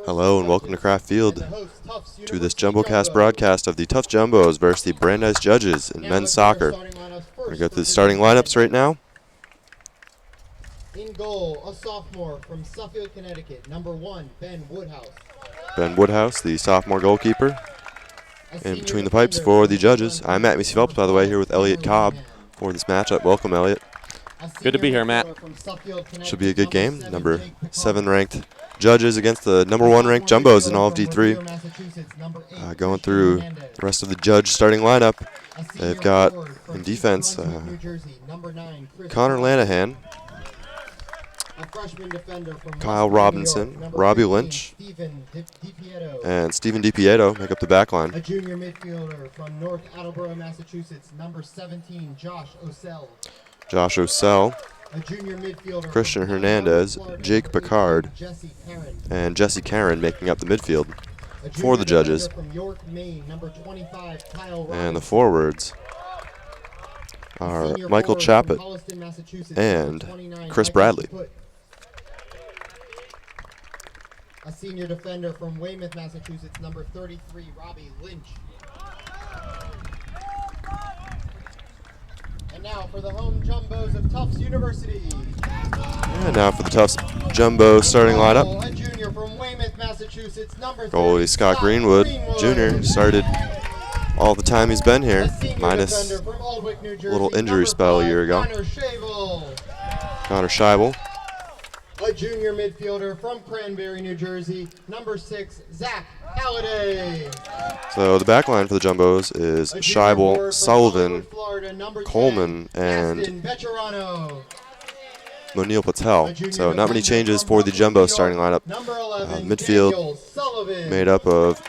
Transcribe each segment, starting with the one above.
Hello and welcome to Craft Field to this JumboCast broadcast of the Tufts Jumbos versus the Brandeis Judges in men's soccer. We're going to go through the starting lineups right now. In goal, a sophomore from Suffield, Connecticut, number 1, Ben Woodhouse. Ben Woodhouse, the sophomore goalkeeper. In between the pipes for the judges, I'm Matt Macy Phelps, by the way, here with Elliot Cobb for this matchup. Welcome, Elliot. Good to be here, Matt. Should be a good game. Number 7 ranked judges against the number 1 ranked Jumbos in all of D3. Going through the rest of the judge starting lineup, they've got in defense Connor Lanahan, Kyle Robinson, Robbie Lynch, and Stephen DiPieto make up the back line. A junior midfielder from North Attleboro, Massachusetts, number 17, Josh Osell. Josh Osell, A junior midfielder Christian from Hernandez, Florida, Jake Picard, Jesse Karen. and Jesse Karen making up the midfield A for the junior judges. defender from York, Maine, number 25, Kyle And the Robinson. forwards A are senior Michael forward from Chappett Holliston, Massachusetts, and number 29, Chris Michael Bradley. Put. A senior defender from Weymouth, Massachusetts, number 33, Robbie Lynch. And now for the home Jumbos of Tufts University. And now for the Tufts Jumbo starting lineup. A junior from Weymouth, Massachusetts, number 30, Goalie Scott Greenwood Jr. started all the time he's been here, A senior minus defender from Aldwick, New Jersey, little injury number spell a 5, year ago. Connor Shavel. Connor Scheibel. A junior midfielder from Cranberry, New Jersey, number 6, Zach Halliday. So the back line for the Jumbos is A junior forward Scheibel, from Sullivan, Hollywood, Florida, number 10, Coleman, and Gaston Veterano. Monil Patel. So not many changes for the Jumbo starting lineup. Number 11, Midfield Daniel Sullivan. made up of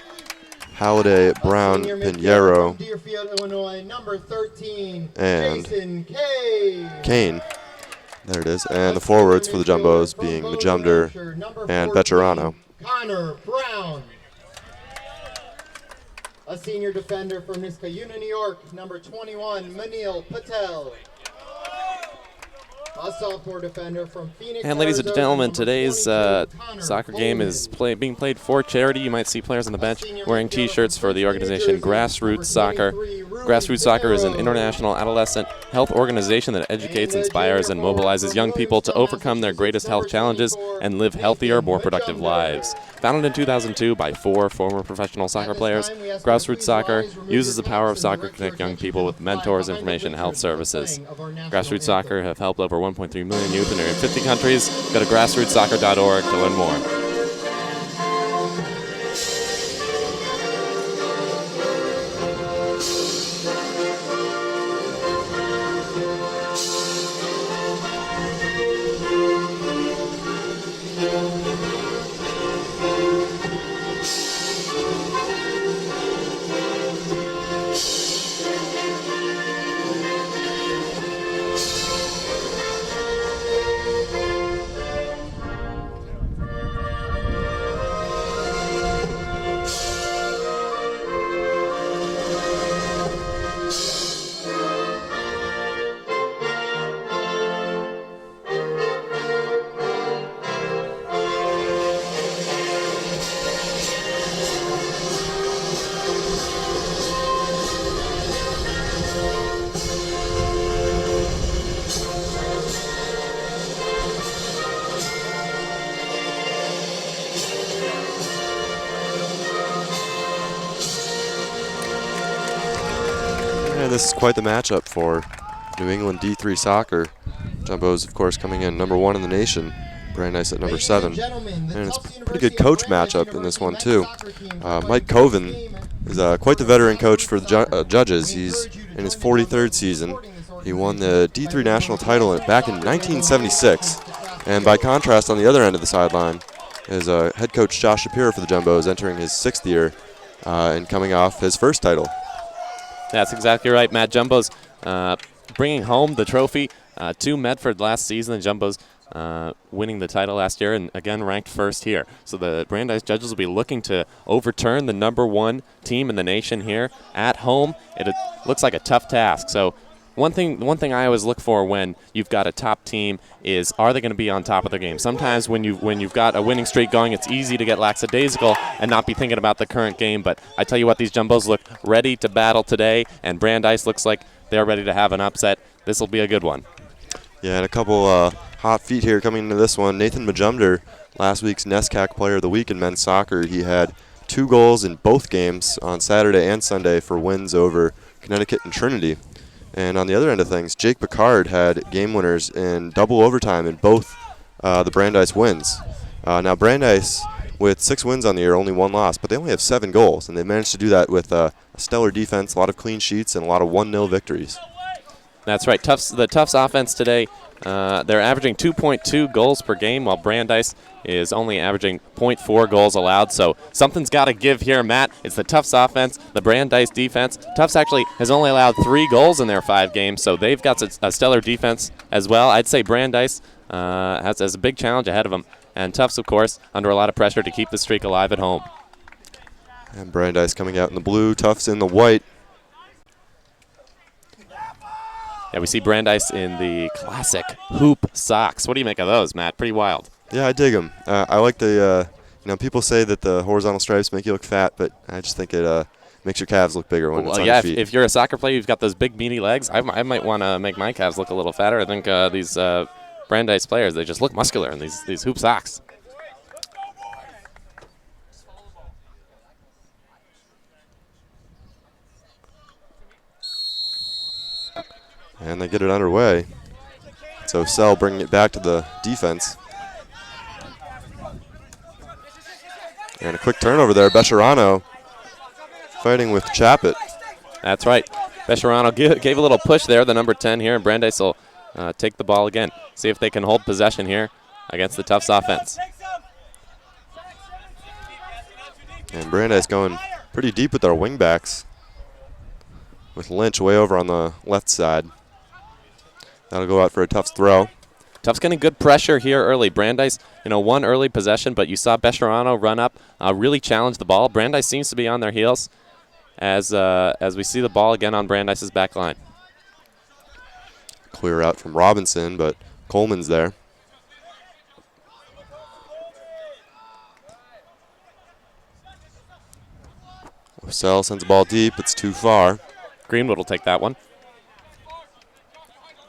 Halliday, Brown, Senior midfielder Pinheiro, from Deerfield, Illinois, number 13, and Jason Kane. Kane. There it is. And the forwards for the Jumbos being Majumder and Veterano. Connor Brown. A senior defender from Niskayuna, New York, number 21, Manil Patel. A sophomore defender from Phoenix, And ladies and Arizona, gentlemen, number today's 22, Connor soccer game Bowman. is being played for charity. You might see players on the bench wearing T-shirts for the organization Grassroots Soccer. Grassroots Soccer is an international adolescent health organization that educates, inspires, and mobilizes young people to overcome their greatest health challenges and live healthier, more productive lives. Founded in 2002 by 4 former professional soccer players, Grassroots Soccer uses the power of soccer to connect young people with mentors, information, and health services. Grassroots Soccer have helped over 1.3 million youth in nearly 50 countries. Go to grassrootssoccer.org to learn more. And this is quite the matchup for New England D3 soccer. Jumbos, of course, coming in number 1 in the nation. Brandeis at number 7. And it's a pretty good coach matchup in this one, too. Mike Coven is quite the veteran coach for the judges. He's in his 43rd season. He won the D3 national title back in 1976. And by contrast, on the other end of the sideline is head coach Josh Shapiro for the Jumbos, entering his 6th year and coming off his first title. That's exactly right, Matt. Jumbos bringing home the trophy to Medford last season. The Jumbos winning the title last year and, again, ranked first here. So the Brandeis judges will be looking to overturn the number 1 team in the nation here at home. It looks like a tough task. So one thing I always look for when you've got a top team is, are they going to be on top of their game? Sometimes when you've got a winning streak going, it's easy to get lackadaisical and not be thinking about the current game. But I tell you what, these Jumbos look ready to battle today, and Brandeis looks like they're ready to have an upset. This will be a good one. Yeah, and a couple hot feet here coming into this one. Nathan Majumder, last week's NESCAC Player of the Week in men's soccer. He had 2 goals in both games on Saturday and Sunday for wins over Connecticut and Trinity. And on the other end of things, Jake Picard had game winners in double overtime in both the Brandeis wins. Now Brandeis, with 6 wins on the year, only 1 loss, but they only have 7 goals, and they managed to do that with a stellar defense, a lot of clean sheets, and a lot of 1-0 victories. That's right. The Tufts offense today, they're averaging 2.2 goals per game, while Brandeis is only averaging 0.4 goals allowed. So something's got to give here, Matt. It's the Tufts offense, the Brandeis defense. Tufts actually has only allowed 3 goals in their 5 games, so they've got a stellar defense as well. I'd say Brandeis has a big challenge ahead of them. And Tufts, of course, under a lot of pressure to keep the streak alive at home. And Brandeis coming out in the blue, Tufts in the white. Yeah, we see Brandeis in the classic hoop socks. What do you make of those, Matt? Pretty wild. Yeah, I dig them. I like the, people say that the horizontal stripes make you look fat, but I just think it makes your calves look bigger when it's on your feet. If you're a soccer player, you've got those big meaty legs. I might want to make my calves look a little fatter. I think these Brandeis players, they just look muscular in these hoop socks. And they get it underway. So Sell bringing it back to the defense. And a quick turnover there. Bescherano fighting with Chappett. That's right. Bescherano gave a little push there, the number 10 here, and Brandeis will take the ball again. See if they can hold possession here against the Tufts offense. And Brandeis going pretty deep with their wingbacks, with Lynch way over on the left side. That'll go out for a Tufts throw. Tufts getting good pressure here early. Brandeis, one early possession, but you saw Bescherano run up, really challenge the ball. Brandeis seems to be on their heels as we see the ball again on Brandeis' back line. Clear out from Robinson, but Coleman's there. Sell sends the ball deep. It's too far. Greenwood will take that one.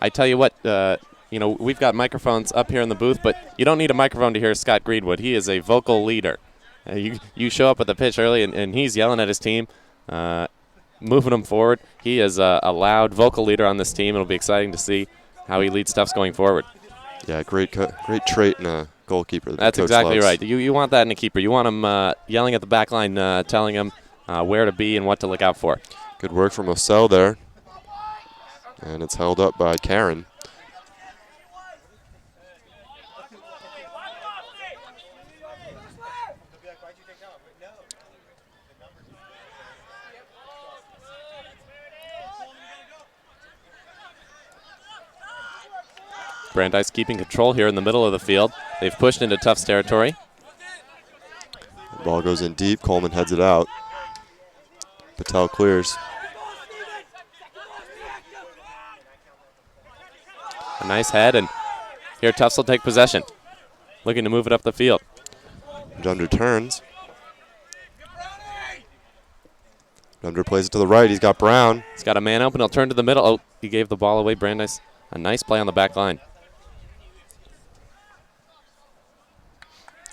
I tell you what, we've got microphones up here in the booth, but you don't need a microphone to hear Scott Greenwood. He is a vocal leader. You show up at the pitch early, and he's yelling at his team, moving them forward. He is a loud vocal leader on this team. It'll be exciting to see how he leads Tufts going forward. Yeah, great trait in a goalkeeper. That's exactly right. You want that in a keeper. You want him yelling at the back line, telling him where to be and what to look out for. Good work from Osell there. And it's held up by Karen. Brandeis keeping control here in the middle of the field. They've pushed into Tufts territory. The ball goes in deep. Coleman heads it out. Patel clears. A nice head, and here Tufts will take possession, looking to move it up the field. Junder turns. Junder plays it to the right. He's got Brown. He's got a man open. He'll turn to the middle. Oh, he gave the ball away. Brandeis, a nice play on the back line.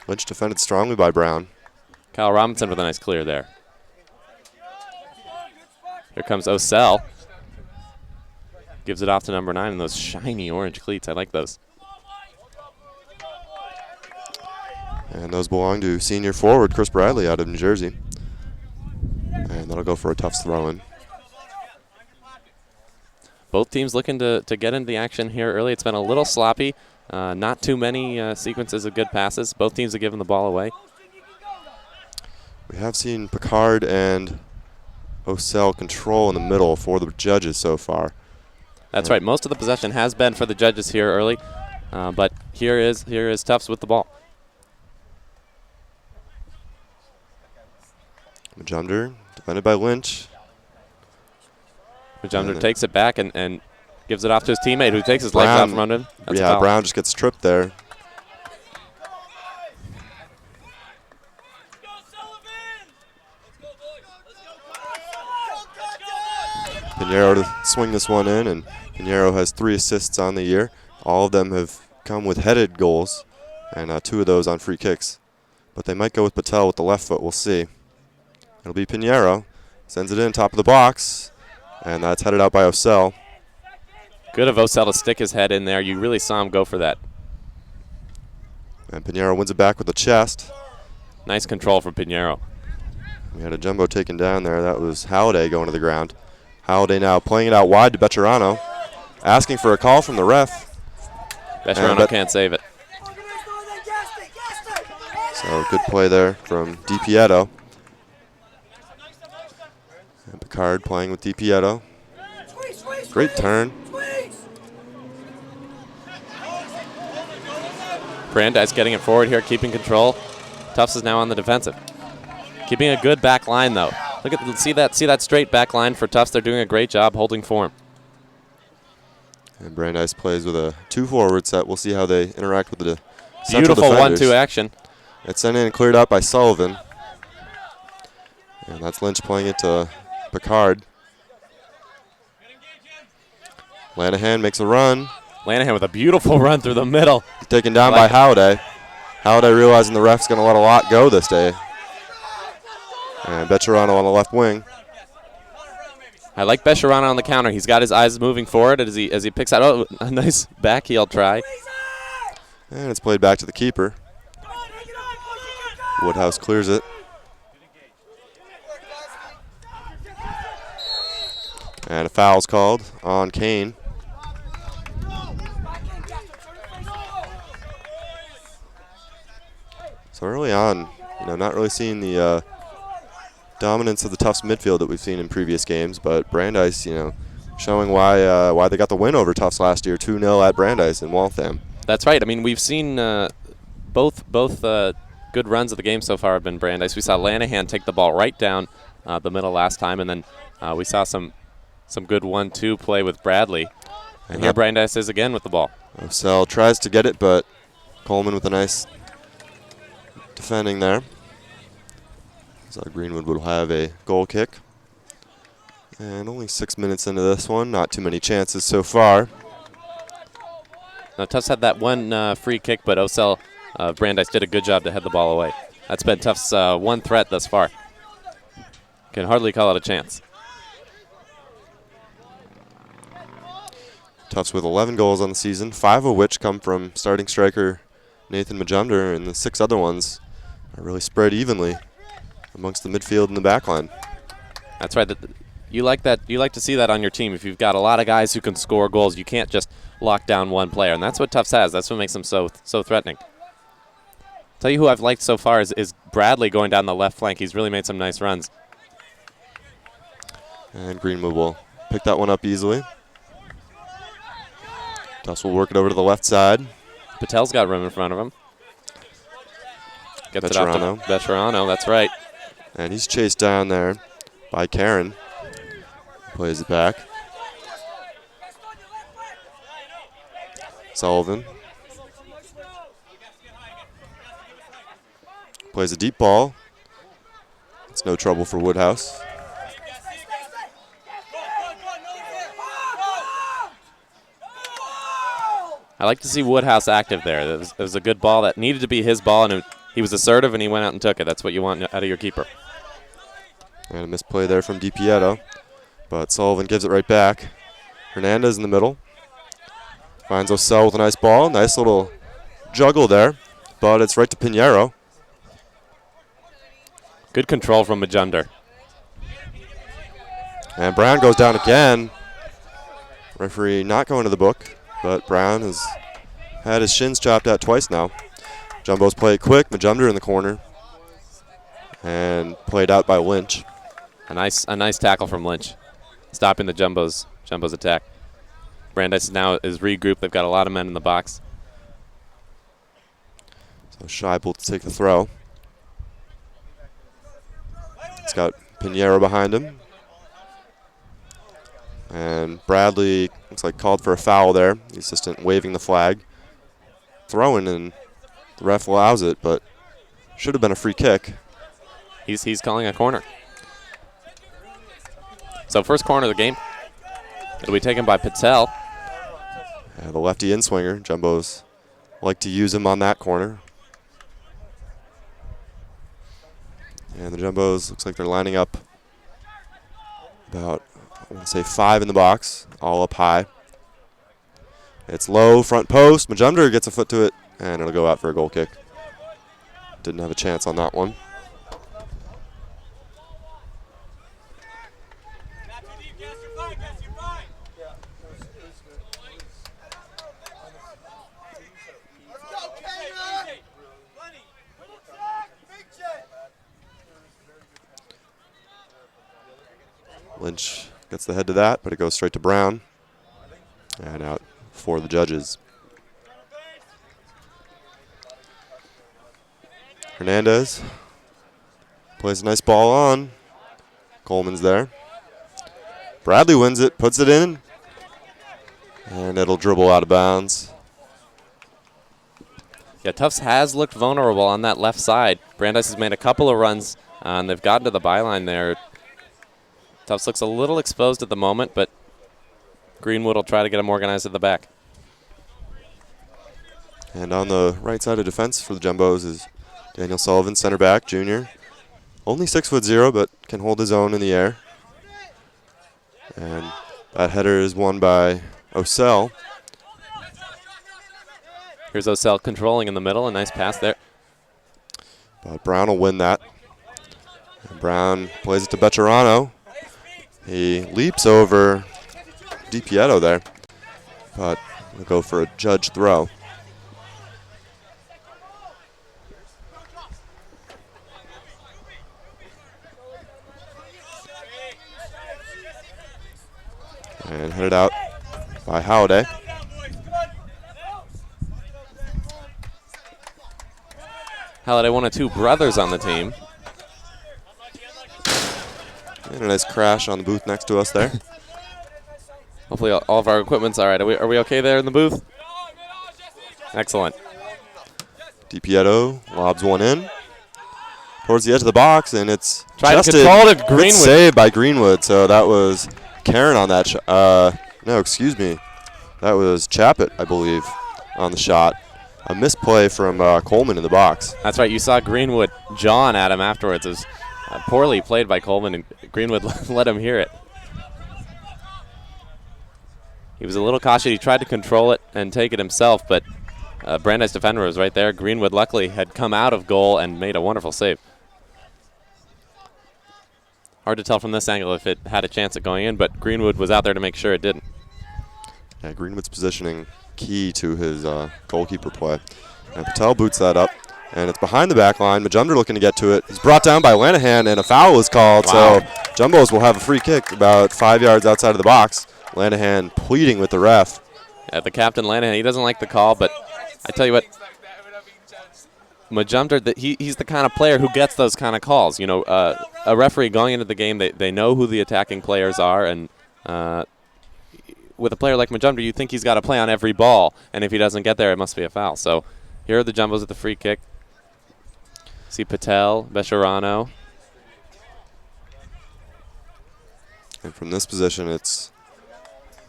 Lynch defended strongly by Brown. Kyle Robinson with a nice clear there. Here comes Osell. Gives it off to number 9 in those shiny orange cleats. I like those. And those belong to senior forward Chris Bradley out of New Jersey. And that'll go for a Tufts throw-in. Both teams looking to get into the action here early. It's been a little sloppy. Not too many sequences of good passes. Both teams have given the ball away. We have seen Picard and Osell control in the middle for the judges so far. That's right. Most of the possession has been for the judges here early, but here is Tufts with the ball. Majumder defended by Lynch. Majumder takes it back, and Gives it off to his teammate who takes his legs out from under him. That's a yeah, foul. Brown just gets tripped there. Pinheiro to swing this one in, and Pinheiro has 3 assists on the year. All of them have come with headed goals, and 2 of those on free kicks. But they might go with Patel with the left foot. We'll see. It'll be Pinheiro. Sends it in, top of the box, and that's headed out by Osell. Good of Osell to stick his head in there. You really saw him go for that. And Pinheiro wins it back with the chest. Nice control from Pinheiro. We had a jumbo taken down there. That was Halliday going to the ground. Halliday now playing it out wide to Becherano, asking for a call from the ref. Becherano can't save it. So good play there from DiPietro. And Picard playing with DiPietro. Great turn. Brandeis getting it forward here, keeping control. Tufts is now on the defensive. Keeping a good back line, though. Look at see that straight back line for Tufts. They're doing a great job holding form. And Brandeis plays with a 2-forward set. We'll see how they interact with the central Beautiful defenders. 1-2 action. It's sent in and cleared out by Sullivan. And that's Lynch playing it to Picard. Lanahan makes a run. Lanahan with a beautiful run through the middle. He's taken down by Halliday. Halliday realizing the ref's going to let a lot go this day. And Becherano on the left wing. I like Becherano on the counter. He's got his eyes moving forward as he picks out a nice backheel try. And it's played back to the keeper. Woodhouse clears it. And a foul's called on Kane. So early on, not really seeing the dominance of the Tufts midfield that we've seen in previous games, but Brandeis, showing why they got the win over Tufts last year, 2-0 at Brandeis in Waltham. That's right. I mean, we've seen both good runs of the game so far have been Brandeis. We saw Lanahan take the ball right down the middle last time, and then we saw some good 1-2 play with Bradley. And here Brandeis is again with the ball. Osell tries to get it, but Coleman with a nice defending there. So Greenwood will have a goal kick. And only 6 minutes into this one, not too many chances so far. Now Tufts had that one free kick, but Osell Brandeis did a good job to head the ball away. That's been Tufts' one threat thus far. Can hardly call it a chance. Tufts with 11 goals on the season, 5 of which come from starting striker Nathan Majumder, and the 6 other ones are really spread evenly amongst the midfield and the back line. That's right. You like that. You like to see that on your team. If you've got a lot of guys who can score goals, you can't just lock down one player, and that's what Tufts has. That's what makes them so threatening. Tell you who I've liked so far is Bradley going down the left flank. He's really made some nice runs. And Greenwood will pick that one up easily. Tufts will work it over to the left side. Patel's got room in front of him. Gets it off to Becherano, that's right. And he's chased down there by Karen. Plays it back. Sullivan. Plays a deep ball. It's no trouble for Woodhouse. I like to see Woodhouse active there. It was a good ball that needed to be his ball, and he was assertive, and he went out and took it. That's what you want out of your keeper. And a misplay there from DiPietro, but Sullivan gives it right back. Hernandez in the middle. Finds Osell with a nice ball. Nice little juggle there, but it's right to Pinheiro. Good control from Majumder. And Brown goes down again. Referee not going to the book, but Brown has had his shins chopped out twice now. Jumbo's play it quick. Majumder in the corner. And played out by Lynch. A nice tackle from Lynch, stopping the Jumbo's attack. Brandeis now is regrouped. They've got a lot of men in the box. So Scheibel to take the throw. It's got Pinheiro behind him. And Bradley looks like called for a foul there. The assistant waving the flag. Throwing, and the ref allows it, but should have been a free kick. He's calling a corner. So first corner of the game. It'll be taken by Patel. Yeah, the lefty in-swinger. Jumbos like to use him on that corner. And the Jumbos looks like they're lining up about, I want to say 5 in the box, all up high. It's low, front post. Majumdar gets a foot to it, and it'll go out for a goal kick. Didn't have a chance on that one. Lynch gets the head to that, but it goes straight to Brown. And out for the judges. Hernandez plays a nice ball on. Coleman's there. Bradley wins it, puts it in, and it'll dribble out of bounds. Yeah, Tufts has looked vulnerable on that left side. Brandeis has made a couple of runs, and they've gotten to the byline there. Tufts looks a little exposed at the moment, but Greenwood will try to get him organized at the back. And on the right side of defense for the Jumbos is Daniel Sullivan, center back, junior. Only 6'0", but can hold his own in the air. And that header is won by Osell. Here's Osell controlling in the middle. A nice pass there. But Brown will win that. And Brown plays it to Becherano. He leaps over DiPietro there, but we'll go for a judge throw. And headed out by Halliday. Halliday, one of 2 brothers on the team. And a nice crash on the booth next to us there. Hopefully all of our equipment's all right. Are we okay there in the booth? Excellent. DiPietro lobs one in towards the edge of the box, and it's Tried to control it, Greenwood. Good save by Greenwood. So that was Karen on that shot. No, excuse me. That was Chappett, I believe, on the shot. A misplay from Coleman in the box. That's right. You saw Greenwood jawing at him afterwards. It was poorly played by Coleman, and Greenwood let him hear it. He was a little cautious. He tried to control it and take it himself, but Brandeis defender was right there. Greenwood luckily had come out of goal and made a wonderful save. Hard to tell from this angle if it had a chance at going in, but Greenwood was out there to make sure it didn't. Yeah, Greenwood's positioning key to his goalkeeper play. And Patel boots that up, and it's behind the back line. Majumdar looking to get to it. He's brought down by Lanahan, and a foul is called. Wow. So Jumbos will have a free kick about 5 yards outside of the box. Lanahan pleading with the ref. Yeah, the captain, Lanahan, he doesn't like the call, but I tell you what, Majumdar, he's the kind of player who gets those kind of calls. You know, a referee going into the game, they know who the attacking players are, and with a player like Majumdar, you think he's got to play on every ball, and if he doesn't get there, it must be a foul. So here are the Jumbos at the free kick. See Patel, Becherano. And from this position, it's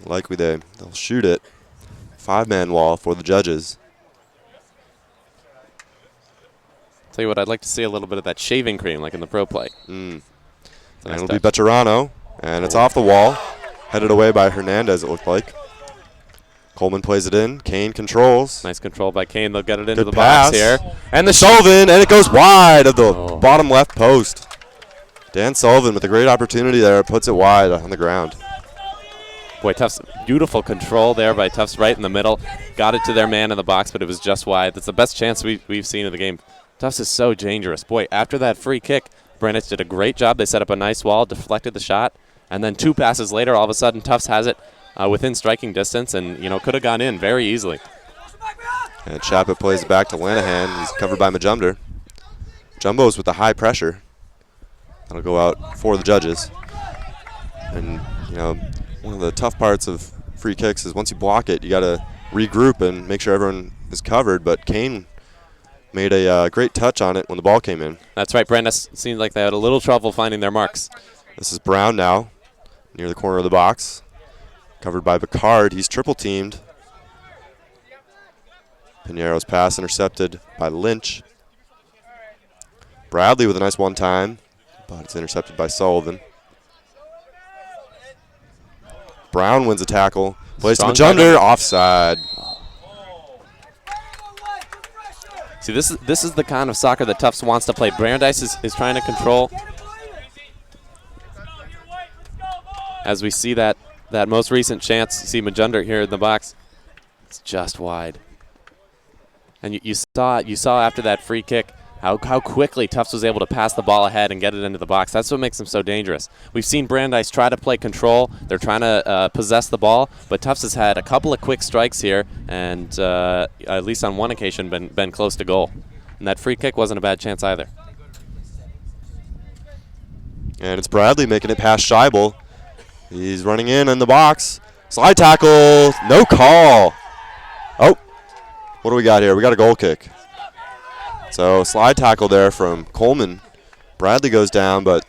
likely they'll shoot it. 5-man wall for the judges. Tell you what, I'd like to see a little bit of that shaving cream like in the pro play. And Nice it'll touch. be Becherano, and it's off the wall. Headed away by Hernandez, it looked like. Coleman plays it in. Kane controls. Nice control by Kane. They'll get it into Good the box pass. here. And the Sullivan, and it goes wide of the Oh. bottom left post. Dan Sullivan with a great opportunity there, puts it wide on the ground. Boy, Tufts, beautiful control there by Tufts right in the middle. Got it to their man in the box, but it was just wide. That's the best chance we've seen of the game. Tufts is so dangerous. Boy, after that free kick, Brandeis did a great job. They set up a nice wall, deflected the shot, and then 2 passes later, all of a sudden, Tufts has it within striking distance and, you know, could have gone in very easily. And Chappett plays it back to Lanahan. He's covered by Majumdar. Jumbos with the high pressure. That'll go out for the judges. And, you know, one of the tough parts of free kicks is once you block it, you got to regroup and make sure everyone is covered. But Kane made a great touch on it when the ball came in. That's right. Brandeis seemed like they had a little trouble finding their marks. This is Brown now, near the corner of the box. Covered by Picard. He's triple teamed. Pinero's pass intercepted by Lynch. Bradley with a nice one-time, but it's intercepted by Sullivan. Brown wins a tackle. Plays to Majunder, offside. See, this is the kind of soccer that Tufts wants to play. Brandeis is trying to control. As we see that most recent chance, you see Majunder here in the box. It's just wide. And you saw after that free kick how quickly Tufts was able to pass the ball ahead and get it into the box. That's what makes them so dangerous. We've seen Brandeis try to play control. They're trying to possess the ball, but Tufts has had a couple of quick strikes here, and at least on one occasion been close to goal. And that free kick wasn't a bad chance either. And it's Bradley making it past Scheibel. He's running in the box. Slide tackle, no call. Oh, what do we got here? We got a goal kick. So slide tackle there from Coleman. Bradley goes down, but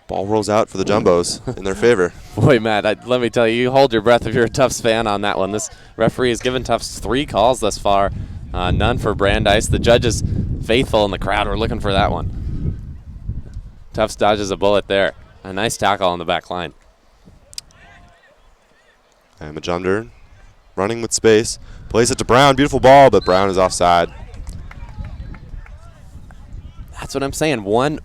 ball rolls out for the Jumbos in their favor. Boy, Matt, let me tell you, you hold your breath if you're a Tufts fan on that one. This referee has given Tufts 3 calls thus far, none for Brandeis. The judges faithful in the crowd were looking for that one. Tufts dodges a bullet there. A nice tackle on the back line. And Majunder running with space. Plays it to Brown. Beautiful ball, but Brown is offside. That's what I'm saying. One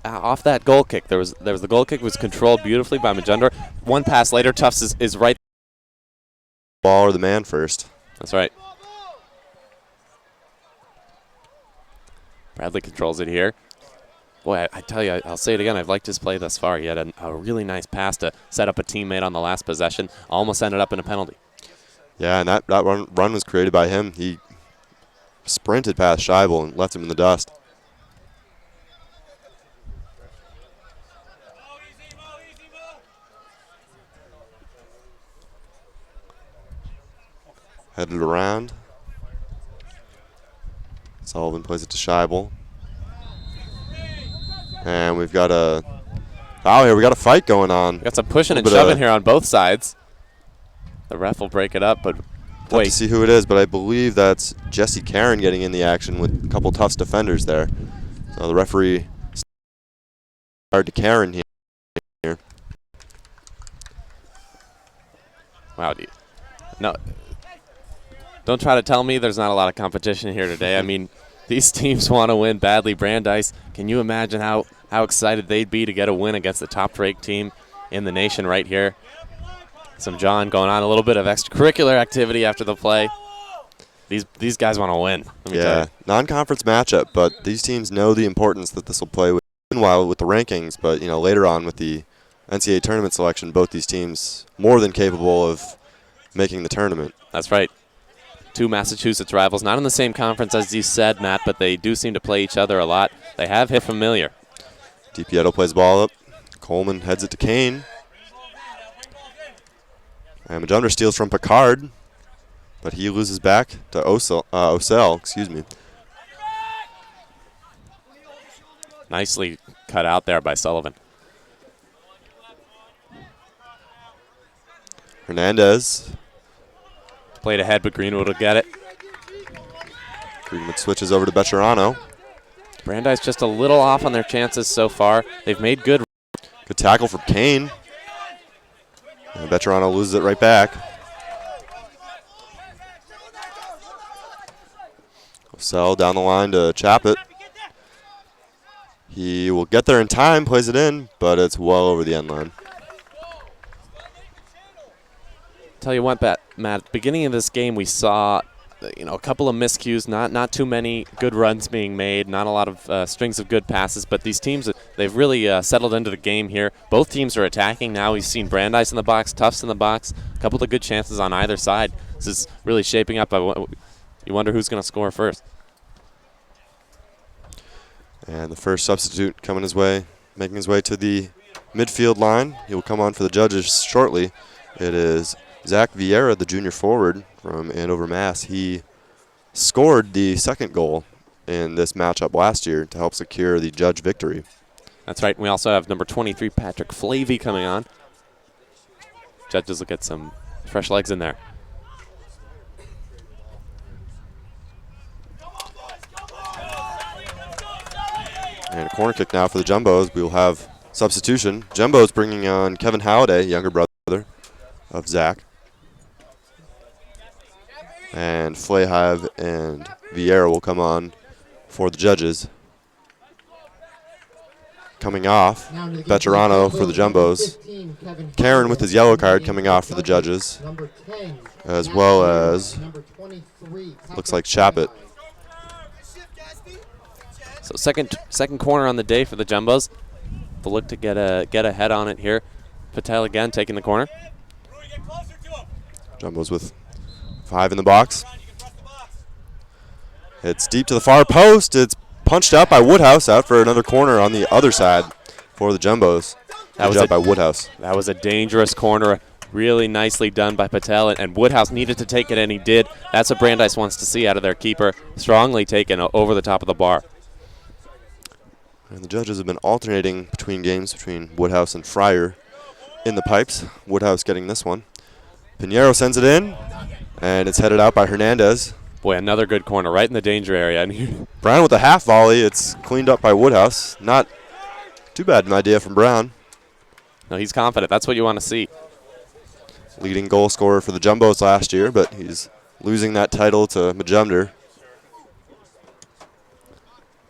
off that goal kick. There was the goal kick was controlled beautifully by Majunder. One pass later, Tufts is right. Ball or the man first. That's right. Bradley controls it here. Boy, I tell you, I'll say it again. I've liked his play thus far. He had a really nice pass to set up a teammate on the last possession. Almost ended up in a penalty. Yeah, and that run was created by him. He sprinted past Scheibel and left him in the dust. Headed around. Sullivan plays it to Scheibel. And we've got a foul here. We got a fight going on. Got some pushing and shoving here on both sides. The ref will break it up, but tough to see who it is, but I believe that's Jesse Karen getting in the action with a couple Tufts defenders there. So the referee started to Karen here. Wow, no. Don't try to tell me there's not a lot of competition here today. I mean, these teams want to win badly. Brandeis, can you imagine how excited they'd be to get a win against the top-ranked team in the nation right here? Some John going on, a little bit of extracurricular activity after the play. These guys want to win. Yeah, non-conference matchup, but these teams know the importance that this will play with. Meanwhile, with the rankings, but later on with the NCAA tournament selection, both these teams more than capable of making the tournament. That's right. 2 Massachusetts rivals, not in the same conference as you said, Matt, but they do seem to play each other a lot. They have hit familiar. DiPietro plays the ball up. Coleman heads it to Kane. And Majunder steals from Picard, but he loses back to Osell, excuse me. Nicely cut out there by Sullivan. Hernandez. Played ahead, but Greenwood will get it. Greenwood switches over to Becherano. Brandeis just a little off on their chances so far. They've made good tackle from Kane. And Becherano loses it right back. Osell down the line to Chappett. He will get there in time, plays it in, but it's well over the end line. Tell you what, Matt, at the beginning of this game we saw a couple of miscues, not too many good runs being made, not a lot of strings of good passes, but these teams, they've really settled into the game here. Both teams are attacking now. We've seen Brandeis in the box, Tufts in the box, a couple of good chances on either side. This is really shaping up. You wonder who's going to score first. And the first substitute coming his way, making his way to the midfield line. He will come on for the judges shortly. It is Zach Vieira, the junior forward from Andover, Mass. He scored the second goal in this matchup last year to help secure the Judge victory. That's right. We also have number 23, Patrick Flavey, coming on. Judges will get some fresh legs in there. And a corner kick now for the Jumbos. We will have substitution. Jumbos bringing on Kevin Halliday, younger brother of Zach. And Flayhive and Vieira will come on for the Judges. Coming off, Becherano for the Jumbos. Karen with his yellow card coming off for the Judges, as well as looks like Chapit. So second corner on the day for the Jumbos. They'll look to get a head on it here. Patel again taking the corner. Jumbos with 5 in the box. It's deep to the far post. It's punched out by Woodhouse, out for another corner on the other side for the Jumbos. That was by Woodhouse. That was a dangerous corner. Really nicely done by Patel, and Woodhouse needed to take it, and he did. That's what Brandeis wants to see out of their keeper. Strongly taken over the top of the bar. And the Judges have been alternating between games between Woodhouse and Fryer in the pipes. Woodhouse getting this one. Pinheiro sends it in, and it's headed out by Hernandez. Boy, another good corner right in the danger area. And Brown with a half volley. It's cleaned up by Woodhouse. Not too bad an idea from Brown. No, he's confident. That's what you want to see. Leading goal scorer for the Jumbos last year, but he's losing that title to Majumder.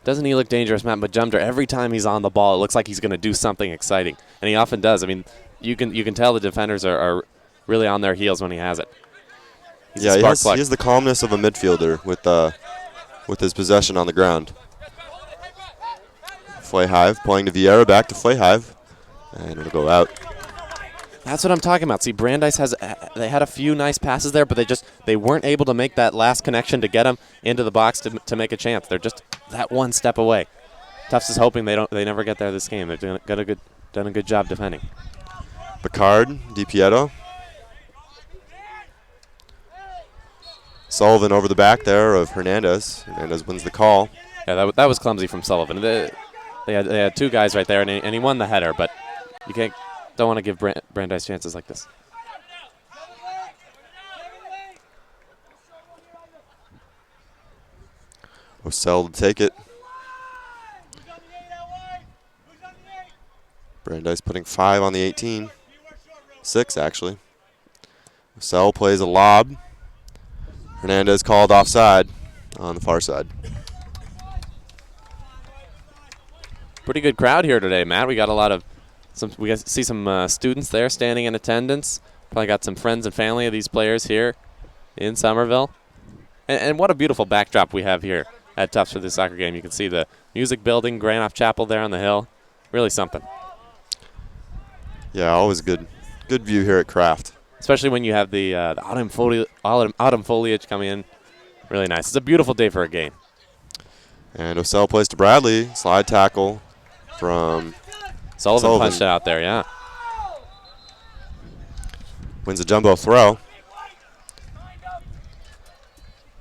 Doesn't he look dangerous, Matt Majumder? Every time he's on the ball, it looks like he's going to do something exciting, and he often does. I mean, you can tell the defenders are really on their heels when he has it. He's yeah, he has the calmness of a midfielder with his possession on the ground. Flayhive playing to Vieira, back to Flayhive, and it'll go out. That's what I'm talking about. See, Brandeis they had a few nice passes there, but they weren't able to make that last connection to get him into the box to make a chance. They're just that one step away. Tufts is hoping they never get there this game. They've done a good job defending. Picard, DiPieto. Sullivan over the back there of Hernandez. Hernandez wins the call. Yeah, that was clumsy from Sullivan. They had two guys right there, and he won the header, but you don't want to give Brandeis chances like this. Osell to take it. Brandeis putting 5 on the 18. 6, actually. Osell plays a lob. Hernandez called offside on the far side. Pretty good crowd here today, Matt. We got see some students there standing in attendance. Probably got some friends and family of these players here in Somerville. And what a beautiful backdrop we have here at Tufts for this soccer game. You can see the music building, Granoff Chapel there on the hill. Really something. Yeah, always good view here at Kraft. Especially when you have the autumn foliage coming in. Really nice. It's a beautiful day for a game. And Osell plays to Bradley. Slide tackle from Sullivan punched it out there, yeah. Wins a jumbo throw.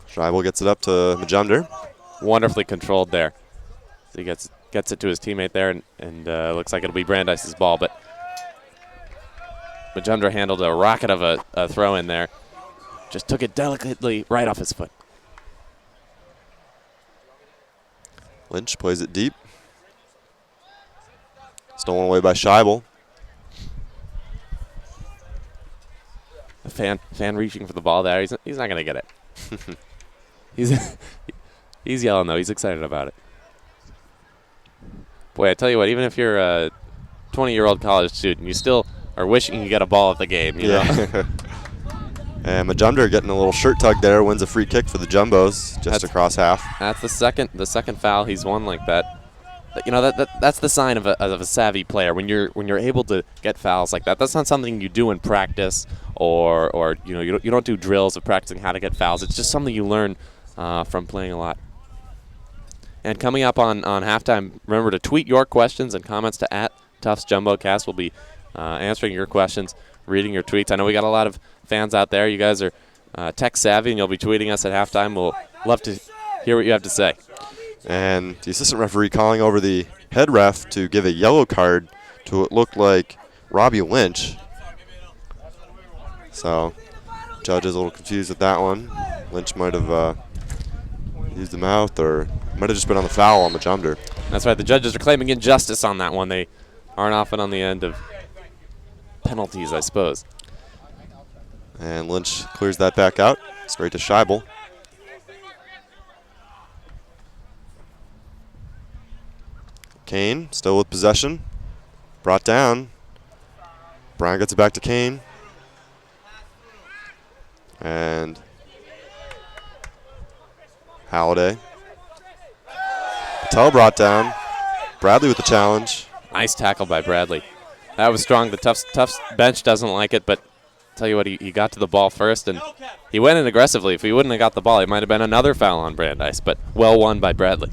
Scheibel gets it up to Majumder. Wonderfully controlled there. So he gets it to his teammate there, and looks like it'll be Brandeis' ball, but Majumder handled a rocket of a throw in there. Just took it delicately right off his foot. Lynch plays it deep. Stolen away by Scheibel. The fan reaching for the ball there. He's not going to get it. He's yelling, though. He's excited about it. Boy, I tell you what, even if you're a 20-year-old college student, you still are wishing you get a ball at the game. You know? And Majumder getting a little shirt tug there, wins a free kick for the Jumbos just across half. That's the second foul he's won like that. You know, that's the sign of a savvy player when you're able to get fouls like that. That's not something you do in practice, or you don't do drills of practicing how to get fouls. It's just something you learn from playing a lot. And coming up on halftime, remember to tweet your questions and comments to @TuftsJumboCast. We'll be answering your questions reading your tweets. I know we got a lot of fans out there. You guys are tech savvy, and you'll be tweeting us at halftime. We'll love to hear what you have to say. And the assistant referee calling over the head ref to give a yellow card to what looked like Robbie Lynch. So, judge is a little confused with that one. Lynch might have used the mouth, or might have just been on the foul on the jumper. That's right. The judges are claiming injustice on that one. They aren't often on the end of penalties, I suppose. And Lynch clears that back out, straight to Scheibel. Kane still with possession. Brought down. Brown gets it back to Kane. And Halliday. Patel brought down. Bradley with the challenge. Nice tackle by Bradley. That was strong. The Tufts bench doesn't like it, but tell you what, he got to the ball first, and he went in aggressively. If he wouldn't have got the ball, it might have been another foul on Brandeis, but well won by Bradley.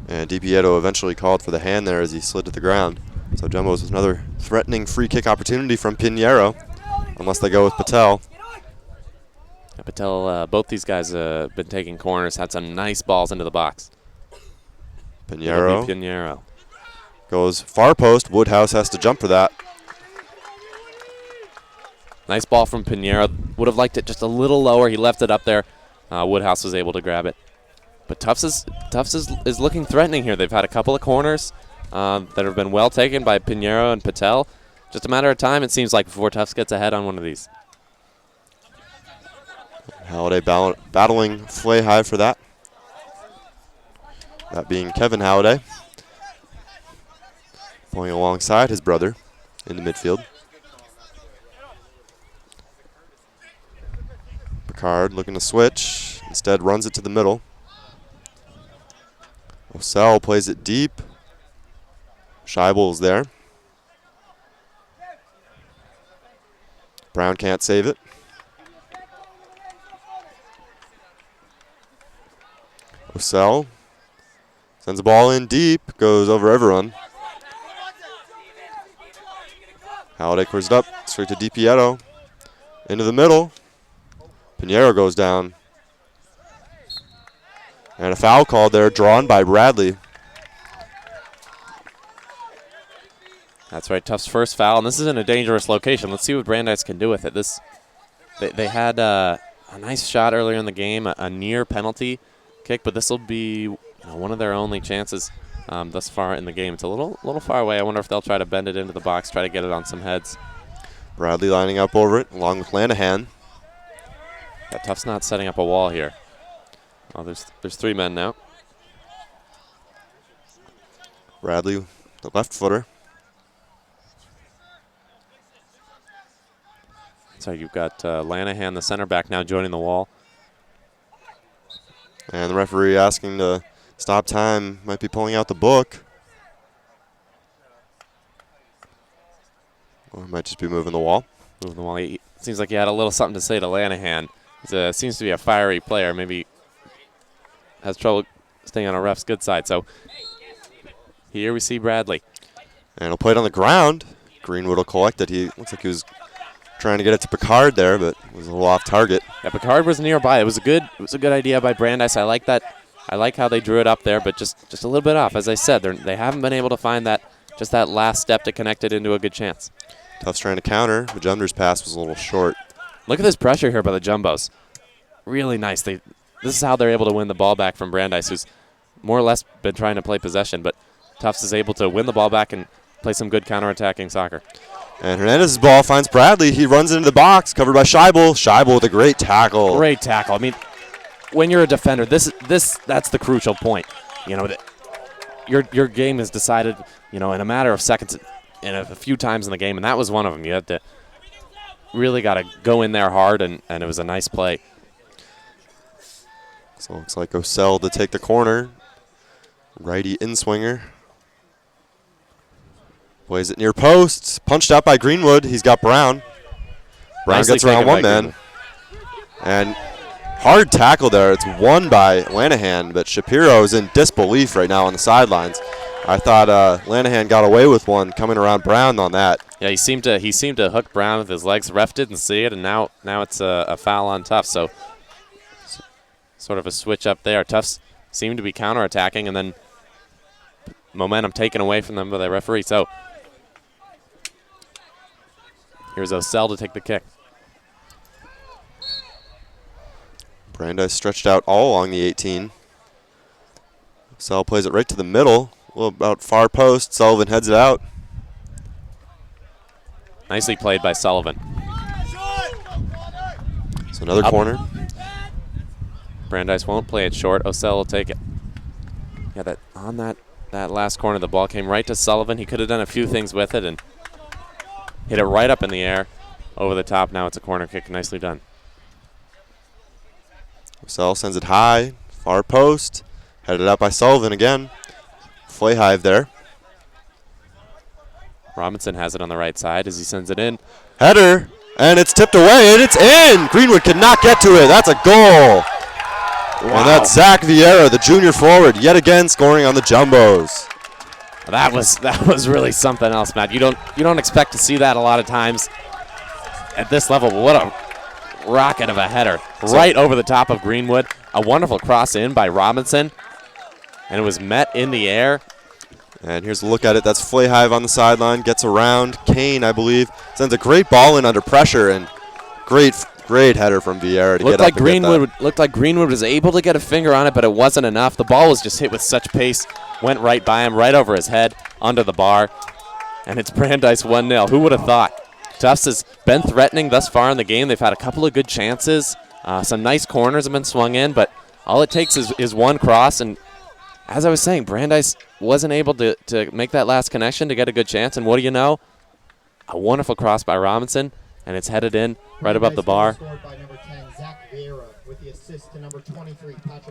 And DiPietro eventually called for the hand there as he slid to the ground. So Jumbo's with another threatening free kick opportunity from Pinheiro, unless they go with Patel. Yeah, Patel, both these guys have been taking corners, had some nice balls into the box. Pinheiro goes far post. Woodhouse has to jump for that. Nice ball from Pinheiro. Would have liked it just a little lower. He left it up there. Woodhouse was able to grab it. But Tufts is looking threatening here. They've had a couple of corners that have been well taken by Pinheiro and Patel. Just a matter of time, it seems like, before Tufts gets ahead on one of these. Halliday battling Flay high for that. That being Kevin Halliday. Pulling alongside his brother in the midfield. Picard looking to switch. Instead runs it to the middle. Osell plays it deep. Scheibel is there. Brown can't save it. Osell sends the ball in deep, goes over everyone. Halliday clears it up, straight to DiPietro. Into the middle. Pinheiro goes down. And a foul called there, drawn by Bradley. That's right, Tufts' first foul, and this is in a dangerous location. Let's see what Brandeis can do with it. They had a nice shot earlier in the game, a near penalty kick, but this will be one of their only chances thus far in the game. It's a little far away. I wonder if they'll try to bend it into the box, try to get it on some heads. Bradley lining up over it, along with Lanahan. Yeah, Tufts not setting up a wall here. Oh, there's three men now. Bradley, the left footer. So you've got Lanahan, the center back, now joining the wall. And the referee asking to stop time, might be pulling out the book. Or might just be moving the wall. Moving the wall. It seems like he had a little something to say to Lanahan. He seems to be a fiery player. Maybe has trouble staying on a ref's good side. So here we see Bradley. And he'll play it on the ground. Greenwood will collect it. He looks like he was trying to get it to Picard there, but was a little off target. Yeah, Picard was nearby. It was a good idea by Brandeis. I like that. I like how they drew it up there, but just a little bit off. As I said, they haven't been able to find that last step to connect it into a good chance. Tufts trying to counter. The Jumbo's pass was a little short. Look at this pressure here by the Jumbos. Really nice. This is how they're able to win the ball back from Brandeis, who's more or less been trying to play possession, but Tufts is able to win the ball back and play some good counterattacking soccer. And Hernandez's ball finds Bradley. He runs into the box, covered by Scheibel. Scheibel with a great tackle. Great tackle. I mean, when you're a defender, that's the crucial point. Your game is decided, in a matter of seconds, and a few times in the game, and that was one of them. You had to really got to go in there hard, and it was a nice play. So it looks like Osell to take the corner. Righty in-swinger. Plays it near post. Punched out by Greenwood. He's got Brown. Brown Nicely gets around one man. And hard tackle there. It's won by Lanahan, but Shapiro's in disbelief right now on the sidelines. I thought Lanahan got away with one coming around Brown on that. Yeah, he seemed to hook Brown with his legs. Ref didn't see it, and now it's a foul on Tufts. So sort of a switch up there. Tufts seemed to be counterattacking, and then momentum taken away from them by the referee. So here's Osell to take the kick. Brandeis stretched out all along the 18. Osell plays it right to the middle, a little about far post. Sullivan heads it out. Nicely played by Sullivan. So another corner. Brandeis won't play it short. Osell will take it. Yeah, that last corner, the ball came right to Sullivan. He could have done a few things with it and hit it right up in the air over the top. Now it's a corner kick. Nicely done. Osell sends it high, far post. Headed out by Sullivan again. Flay hive there. Robinson has it on the right side as he sends it in. Header, and it's tipped away, and it's in. Greenwood could not get to it. That's a goal. Wow. And that's Zach Vieira, the junior forward, yet again scoring on the Jumbos. That was really something else, Matt. You don't expect to see that a lot of times at this level, but what a rocket of a header right over the top of Greenwood. A wonderful cross in by Robinson, and it was met in the air. And here's a look at it. That's Flay Hive on the sideline, gets around. Kane, I believe, sends a great ball in under pressure, and great header from Vieira to get up and get that. Looked like Greenwood was able to get a finger on it, but it wasn't enough. The ball was just hit with such pace, went right by him, right over his head, under the bar, and it's Brandeis 1-0. Who would have thought? Tufts has been threatening thus far in the game. They've had a couple of good chances. Some nice corners have been swung in, but all it takes is one cross, and as I was saying, Brandeis wasn't able to make that last connection to get a good chance, and what do you know? A wonderful cross by Robinson, and it's headed in right above the bar.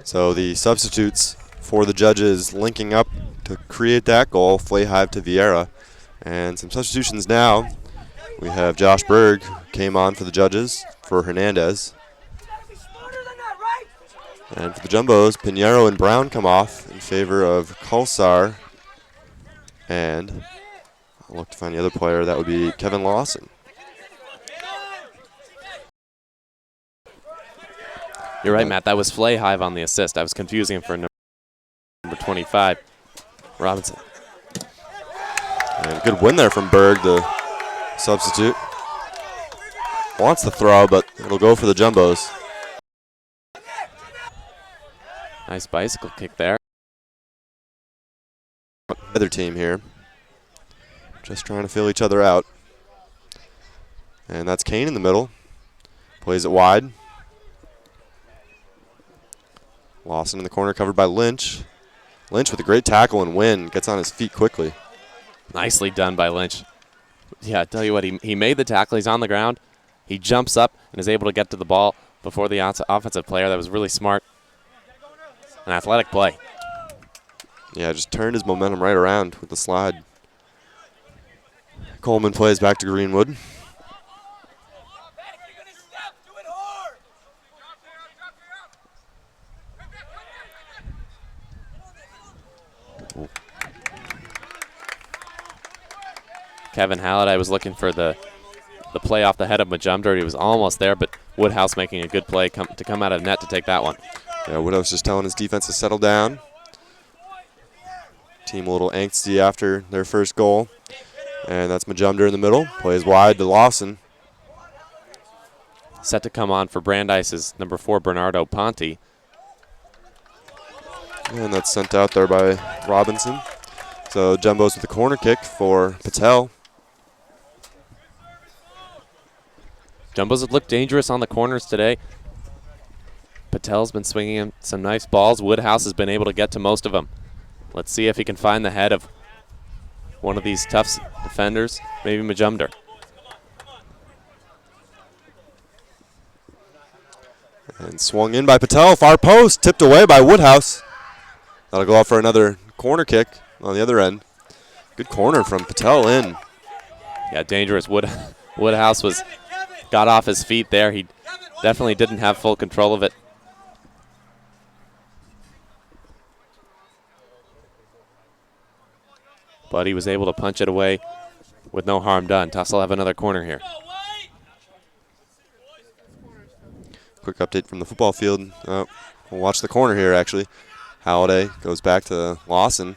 So the substitutes for the judges linking up to create that goal, Flay Hive to Vieira. And some substitutions now. We have Josh Berg, who came on for the judges, for Hernandez. And for the Jumbos, Pinheiro and Brown come off in favor of Kulsar. And I'll look to find the other player. That would be Kevin Lawson. You're right, Matt. That was Flay Hive on the assist. I was confusing him for number 25, Robinson. And good win there from Berg, the substitute. Wants the throw, but it'll go for the Jumbos. Nice bicycle kick there. Other team here. Just trying to fill each other out. And that's Kane in the middle. Plays it wide. Lawson in the corner, covered by Lynch. Lynch with a great tackle and win. Gets on his feet quickly. Nicely done by Lynch. Yeah, I tell you what, he made the tackle. He's on the ground. He jumps up and is able to get to the ball before the offensive player. That was really smart. An athletic play. Yeah, just turned his momentum right around with the slide. Coleman plays back to Greenwood. Kevin Halliday was looking for the play off the head of Majumdar. He was almost there, but Woodhouse making a good play to come out of net to take that one. Yeah, Woodhouse just telling his defense to settle down. Team a little angsty after their first goal. And that's Majumdar in the middle. Plays wide to Lawson. Set to come on for Brandeis is number 4, Bernardo Ponte. And that's sent out there by Robinson. So Jumbos with a corner kick for Patel. Jumbos have looked dangerous on the corners today. Patel's been swinging him some nice balls. Woodhouse has been able to get to most of them. Let's see if he can find the head of one of these Tufts defenders, maybe Majumdar. And swung in by Patel, far post, tipped away by Woodhouse. That'll go out for another corner kick on the other end. Good corner from Patel in. Yeah, dangerous. Woodhouse got off his feet there. He definitely didn't have full control of it. But he was able to punch it away with no harm done. Tufts will have another corner here. Quick update from the football field. We'll watch the corner here, actually. Halliday goes back to Lawson.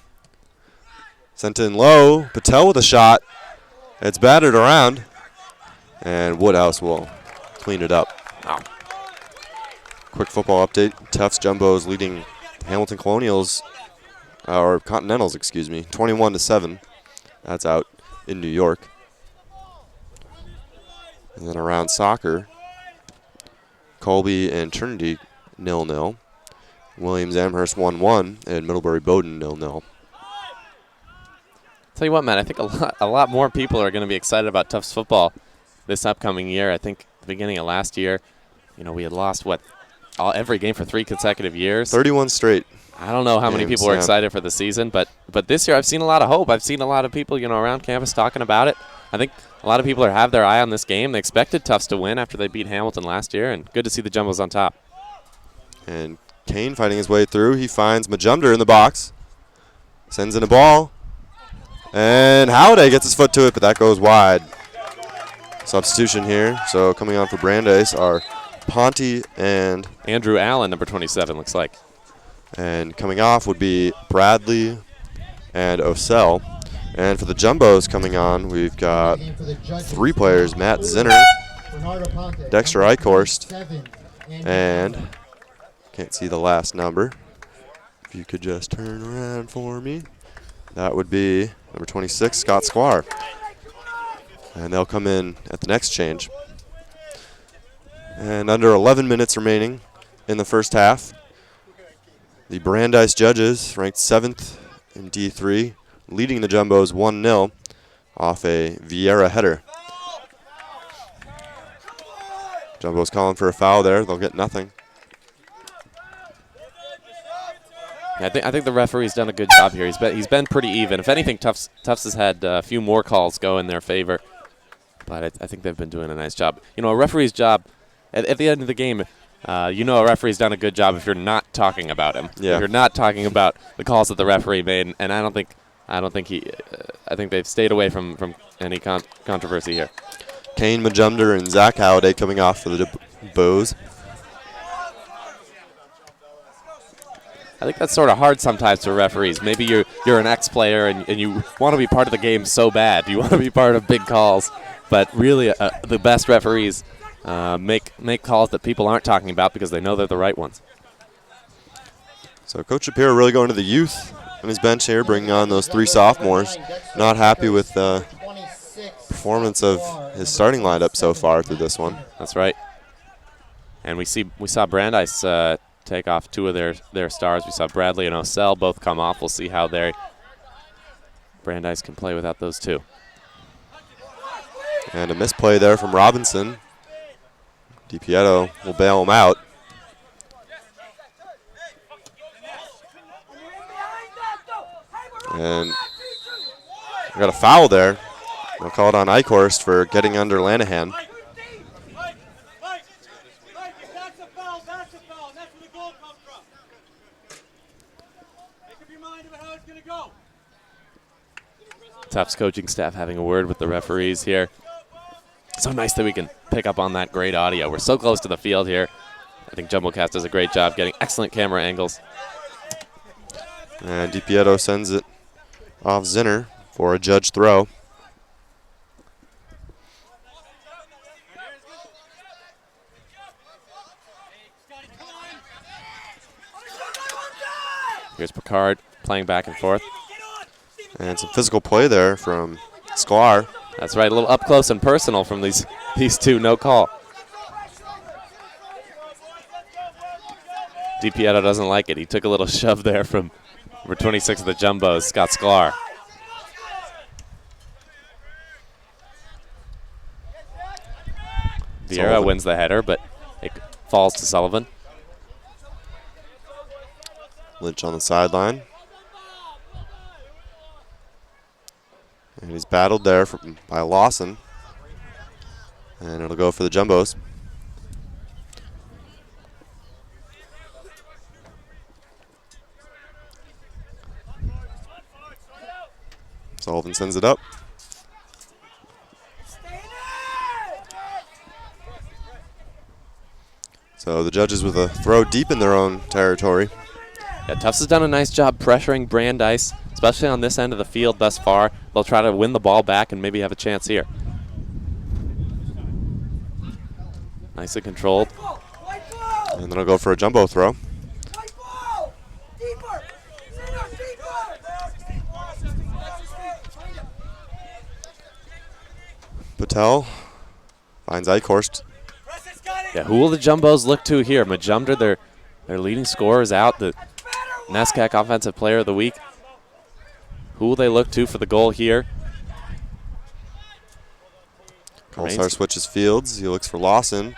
Sent in low. Patel with a shot. It's battered around. And Woodhouse will clean it up. Wow. Quick football update. Tufts Jumbos leading Hamilton Colonials, or Continentals, excuse me, 21-7. That's out in New York. And then around soccer, Colby and Trinity 0-0. Williams Amherst 1-1, and Middlebury Bowdoin 0-0. Tell you what, Matt, I think a lot more people are going to be excited about Tufts football this upcoming year. I think the beginning of last year, we had lost every game for 3 consecutive years. 31 straight. I don't know how many people are yeah. excited for the season, but this year I've seen a lot of hope. I've seen a lot of people, around campus talking about it. I think a lot of people have their eye on this game. They expected Tufts to win after they beat Hamilton last year, and good to see the Jumbos on top. And Kane fighting his way through. He finds Majumder in the box. Sends in a ball. And Halliday gets his foot to it, but that goes wide. Substitution here. So coming on for Brandeis are Ponte and Andrew Allen, number 27, looks like. And coming off would be Bradley and Osell. And for the Jumbos coming on, we've got 3 players, Matt Zinner, Dexter Eichhorst, and can't see the last number. If you could just turn around for me. That would be number 26, Scott Squire. And they'll come in at the next change. And under 11 minutes remaining in the first half, the Brandeis Judges, ranked 7th in D3, leading the Jumbos 1-0 off a Vieira header. Jumbos calling for a foul there. They'll get nothing. I think the referee's done a good job here. He's been pretty even. If anything, Tufts has had a few more calls go in their favor, but I think they've been doing a nice job. A referee's job at the end of the game. A referee's done a good job if you're not talking about him. Yeah. If you're not talking about the calls that the referee made, and I think they've stayed away from any controversy here. Kane Majumder and Zach Halliday coming off for the Bows. I think that's sort of hard sometimes for referees. Maybe you're an ex-player and you want to be part of the game so bad. You want to be part of big calls, but really the best referees make calls that people aren't talking about because they know they're the right ones. So Coach Shapiro really going to the youth on his bench here, bringing on those 3 sophomores. Not happy with the performance of his starting lineup so far through this one. That's right. And we saw Brandeis take off 2 of their stars. We saw Bradley and Osell both come off. We'll see how Brandeis can play without those 2. And a misplay there from Robinson. DiPieto will bail him out. And we got a foul there. They'll call it on Eichhorst for getting under Lanahan. Tufts coaching staff having a word with the referees here. So nice that we can pick up on that great audio. We're so close to the field here. I think JumboCast does a great job getting excellent camera angles. And DiPieto sends it off Zinner for a judge throw. Here's Picard playing back and forth. And some physical play there from Sklar. That's right, a little up close and personal from these 2, no call. DiPieto doesn't like it. He took a little shove there from number 26 of the Jumbos, Scott Sklar. Vieira wins the header, but it falls to Sullivan. Lynch on the sideline. And he's battled there by Lawson. And it'll go for the Jumbos. Sullivan sends it up. So the judges with a throw deep in their own territory. Yeah, Tufts has done a nice job pressuring Brandeis, especially on this end of the field thus far. They'll try to win the ball back and maybe have a chance here. Nicely controlled. And then I'll go for a jumbo throw. Patel finds Eichhorst. Yeah, who will the Jumbos look to here? Majumder, their leading scorer, is out, the NESCAC Offensive Player of the Week. Who will they look to for the goal here? Kolsar switches fields. He looks for Lawson.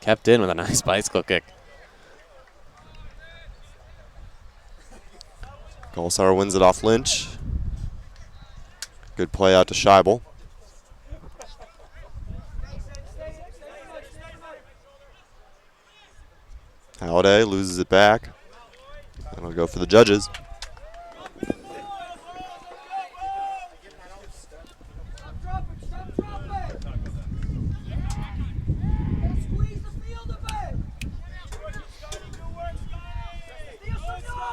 Kept in with a nice bicycle kick. Kolsar wins it off Lynch. Good play out to Scheibel. Halliday loses it back. And I'll go for the judges.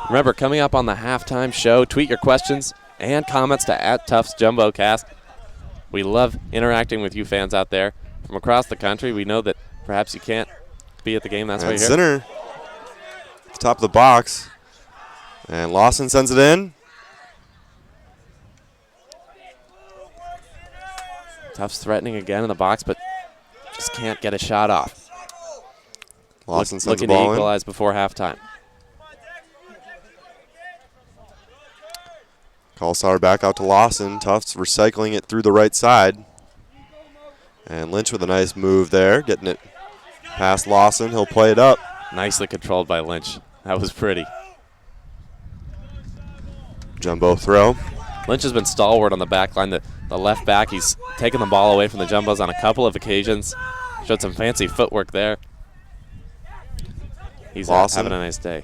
Remember, coming up on the halftime show, tweet your questions and comments to @TuftsJumboCast. We love interacting with you fans out there from across the country. We know that perhaps you can't be at the game. That's why you're here. Center, top of the box. And Lawson sends it in. Tufts threatening again in the box, but just can't get a shot off. Lawson sends the looking ball to in. equalize before halftime. Kolsar back out to Lawson. Tufts recycling it through the right side. And Lynch with a nice move there, getting it past Lawson. He'll play it up. Nicely controlled by Lynch. That was pretty. Jumbo throw. Lynch has been stalwart on the back line. The left back, he's taken the ball away from the Jumbos on a couple of occasions. Showed some fancy footwork there. He's Lawson. having a nice day.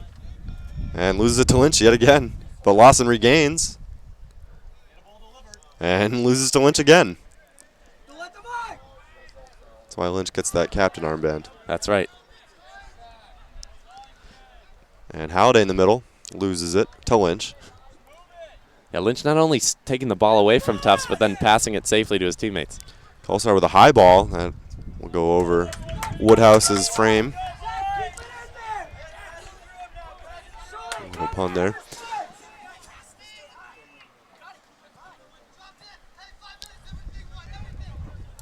And loses it to Lynch yet again. But Lawson regains. And loses to Lynch again. That's why Lynch gets that captain armband. That's right. And Halliday in the middle loses it to Lynch. Yeah, Lynch not only taking the ball away from Tufts, but then passing it safely to his teammates. Kolsar with a high ball. That will go over Woodhouse's frame. Little pun there.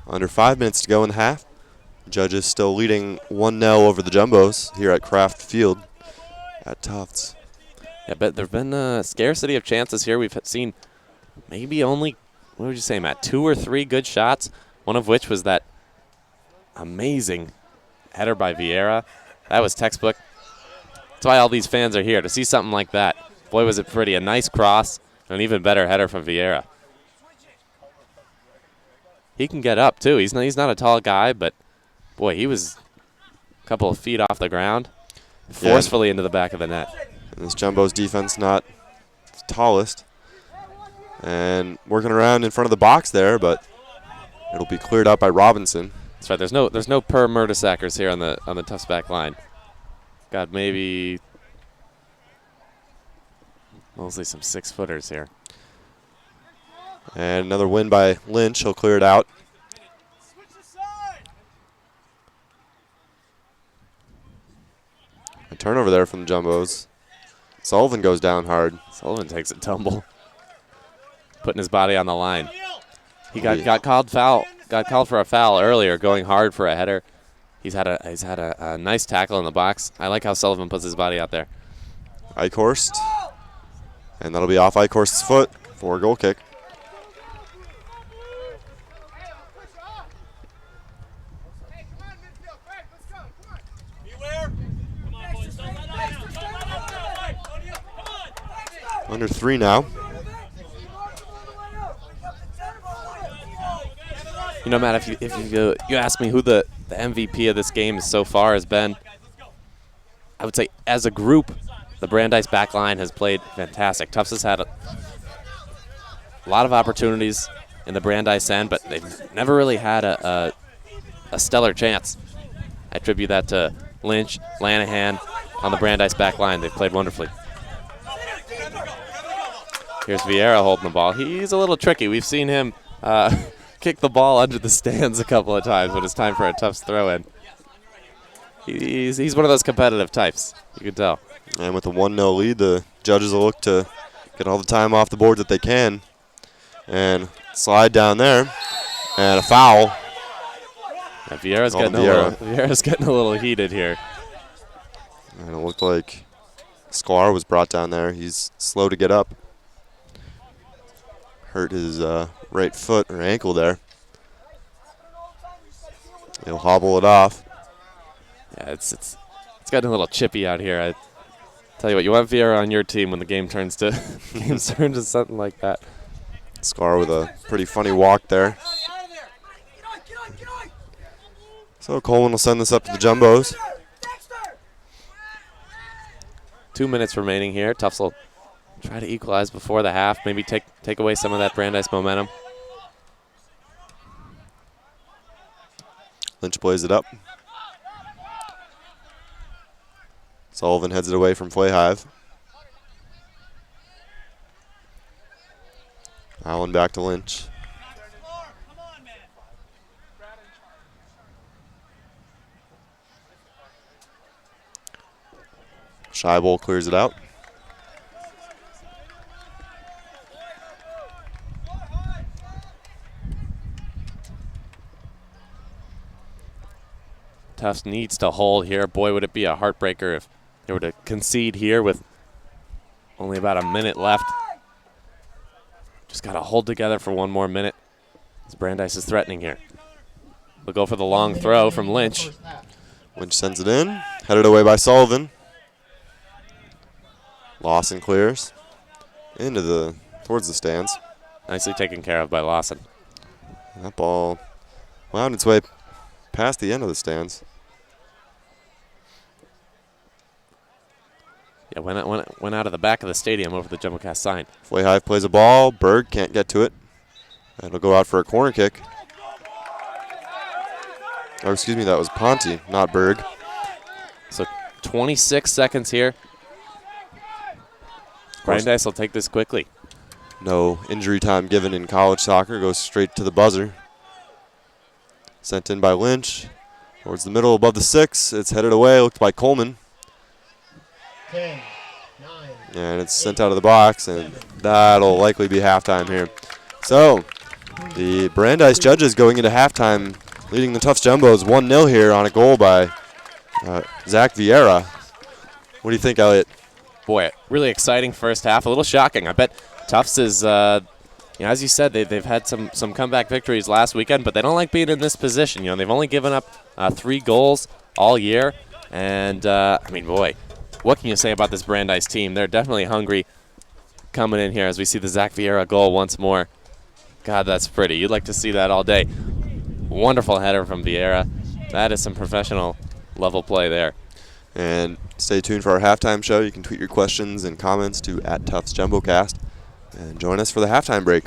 Under 5 minutes to go in the half. Judges still leading 1-0 over the Jumbos here at Kraft Field at Tufts. Yeah, but there have been a scarcity of chances here. We've seen maybe only, what would you say, Matt, 2 or 3 good shots, one of which was that amazing header by Vieira. That was textbook. That's why all these fans are here, to see something like that. Boy, was it pretty. A nice cross, and an even better header from Vieira. He can get up, too. He's not a tall guy, but, boy, he was a couple of feet off the ground, forcefully into the back of the net. And this Jumbo's defense not the tallest. And working around in front of the box there, but it'll be cleared out by Robinson. That's right. There's no per Murdersackers here on the Tufts back line. Got maybe mostly some 6-footers here. And another win by Lynch. He'll clear it out. A turnover there from the Jumbos. Sullivan goes down hard. Sullivan takes a tumble, putting his body on the line. He got called for a foul earlier, going hard for a header. He's had a nice tackle in the box. I like how Sullivan puts his body out there. Eichhorst. And that'll be off Eichhorst's foot for a goal kick. Under 3 now. You know, Matt, if you ask me who the MVP of this game so far has been, I would say as a group, the Brandeis back line has played fantastic. Tufts has had a lot of opportunities in the Brandeis end, but they've never really had a stellar chance I attribute that to Lynch, Lanahan on the Brandeis back line. They've played wonderfully. Here's Vieira holding the ball. He's a little tricky. We've seen him kick the ball under the stands a couple of times when it's time for a Tufts throw-in. He's one of those competitive types, you can tell. And with a 1-0 lead, the judges will look to get all the time off the board that they can. And slide down there, and a foul. Yeah, Vieira's getting a little heated here. And it looked like Sklar was brought down there. He's slow to get up. Hurt his right foot or ankle there. He'll hobble it off. Yeah, it's getting a little chippy out here. I tell you what, you want Vieira on your team when the game turns to something like that. Sklar with a pretty funny walk there. So Coleman will send this up to the Jumbos. 2 minutes remaining here. Tufts will try to equalize before the half, maybe take away some of that Brandeis momentum. Lynch plays it up. Sullivan heads it away from Flayhive. Allen back to Lynch. Scheibel clears it out. Tufts needs to hold here. Boy, would it be a heartbreaker if they were to concede here with only about a minute left. Just got to hold together for one more minute as Brandeis is threatening here. They'll go for the long throw from Lynch. Lynch sends it in. Headed away by Sullivan. Lawson clears towards the stands. Nicely taken care of by Lawson. That ball wound its way past the end of the stands. Yeah, went out of the back of the stadium over the JumboCast sign. Flayhive plays a ball. Berg can't get to it. It'll go out for a corner kick. Oh, excuse me, that was Ponte, not Berg. So 26 seconds here. Brandeis will take this quickly. No injury time given in college soccer. Goes straight to the buzzer. Sent in by Lynch. Towards the middle above the 6. It's headed away. Looked by Coleman. 10, 9, and it's sent out of the box, and that'll likely be halftime here. So the Brandeis judges going into halftime, leading the Tufts Jumbos 1-0 here on a goal by Zach Vieira. What do you think, Elliot? Boy, really exciting first half. A little shocking. I bet Tufts is, as you said, they've had some comeback victories last weekend, but they don't like being in this position. They've only given up 3 goals all year, and boy, what can you say about this Brandeis team? They're definitely hungry coming in here as we see the Zach Vieira goal once more. God, that's pretty. You'd like to see that all day. Wonderful header from Vieira. That is some professional level play there. And stay tuned for our halftime show. You can tweet your questions and comments to @TuftsJumboCast. And join us for the halftime break.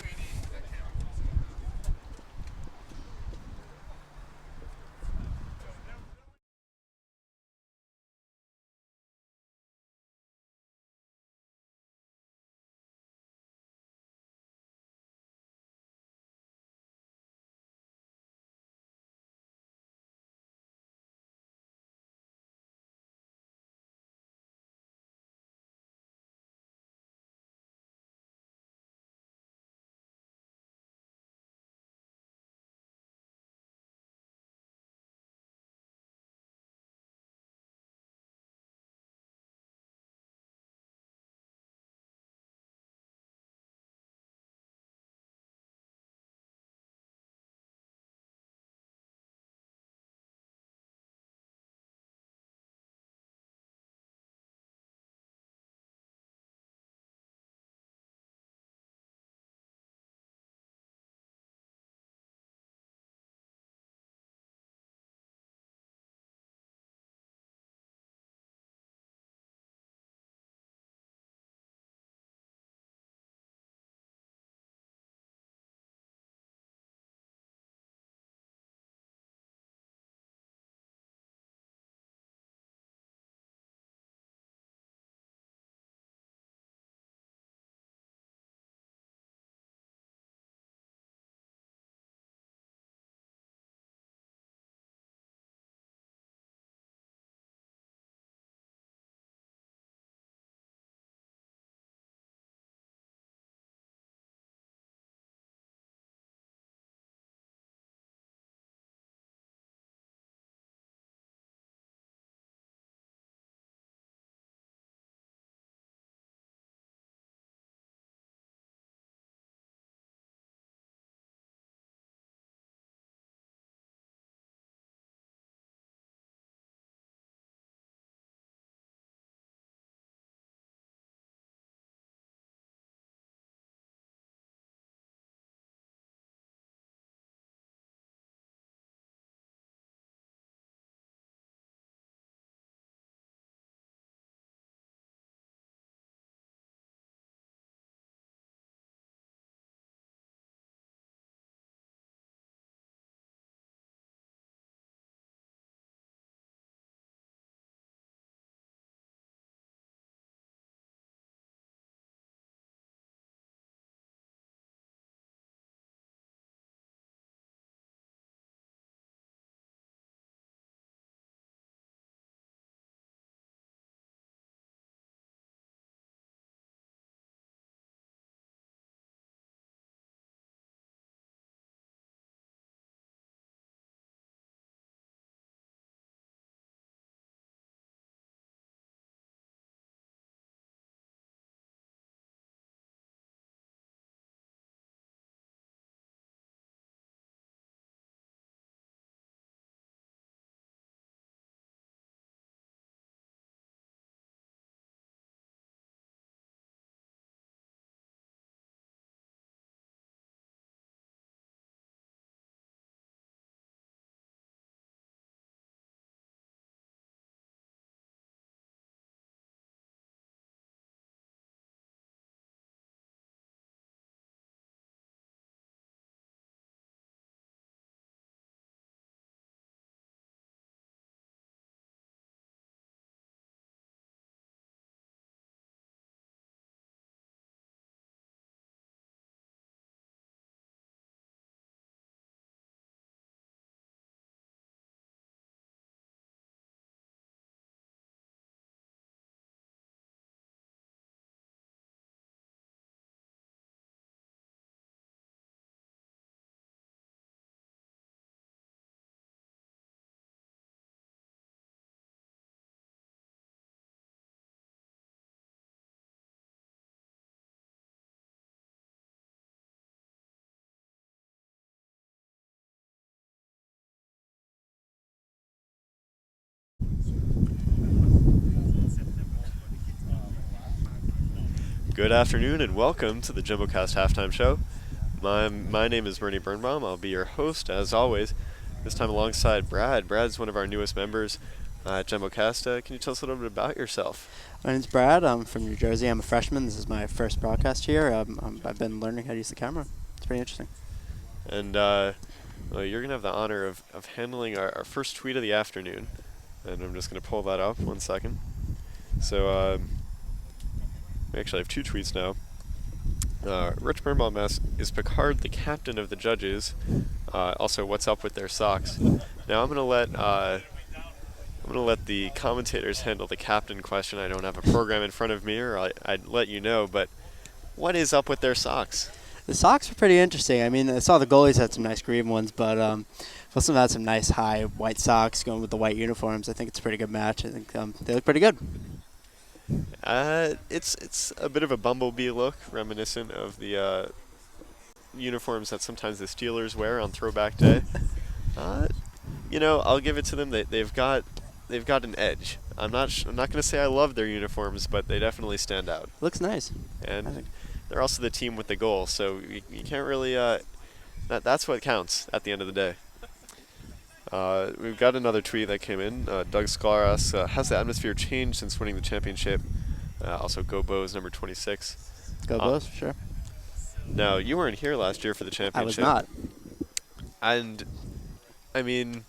Good afternoon and welcome to the JumboCast Halftime Show. My name is Bernie Birnbaum. I'll be your host as always, this time alongside Brad. Brad's one of our newest members at JumboCast. Can you tell us a little bit about yourself? My name's Brad. I'm from New Jersey. I'm a freshman. This is my first broadcast here. I've been learning how to use the camera. It's pretty interesting. And well, you're going to have the honor of handling our first tweet of the afternoon. And I'm just going to pull that up 1 second. So we actually have two tweets now. Rich Birnbaum asks, is Picard the captain of the judges? Also, what's up with their socks? Now I'm going to let the commentators handle the captain question. I don't have a program in front of me, or I'd let you know. But what is up with their socks? The socks are pretty interesting. I mean, I saw the goalies had some nice green ones, but most of them had some nice high white socks going with the white uniforms. I think it's a pretty good match. I think they look pretty good. It's a bit of a bumblebee look, reminiscent of the uniforms that sometimes the Steelers wear on Throwback Day. I'll give it to them. They've got an edge. I'm not going to say I love their uniforms, but they definitely stand out. Looks nice. And they're also the team with the goal, so you can't really. That's what counts at the end of the day. We've got another tweet that came in. Doug Sklar asks, has the atmosphere changed since winning the championship? Also, Go Bows, number 26. Go Bows, sure. Now, you weren't here last year for the championship. I was not. And, I mean,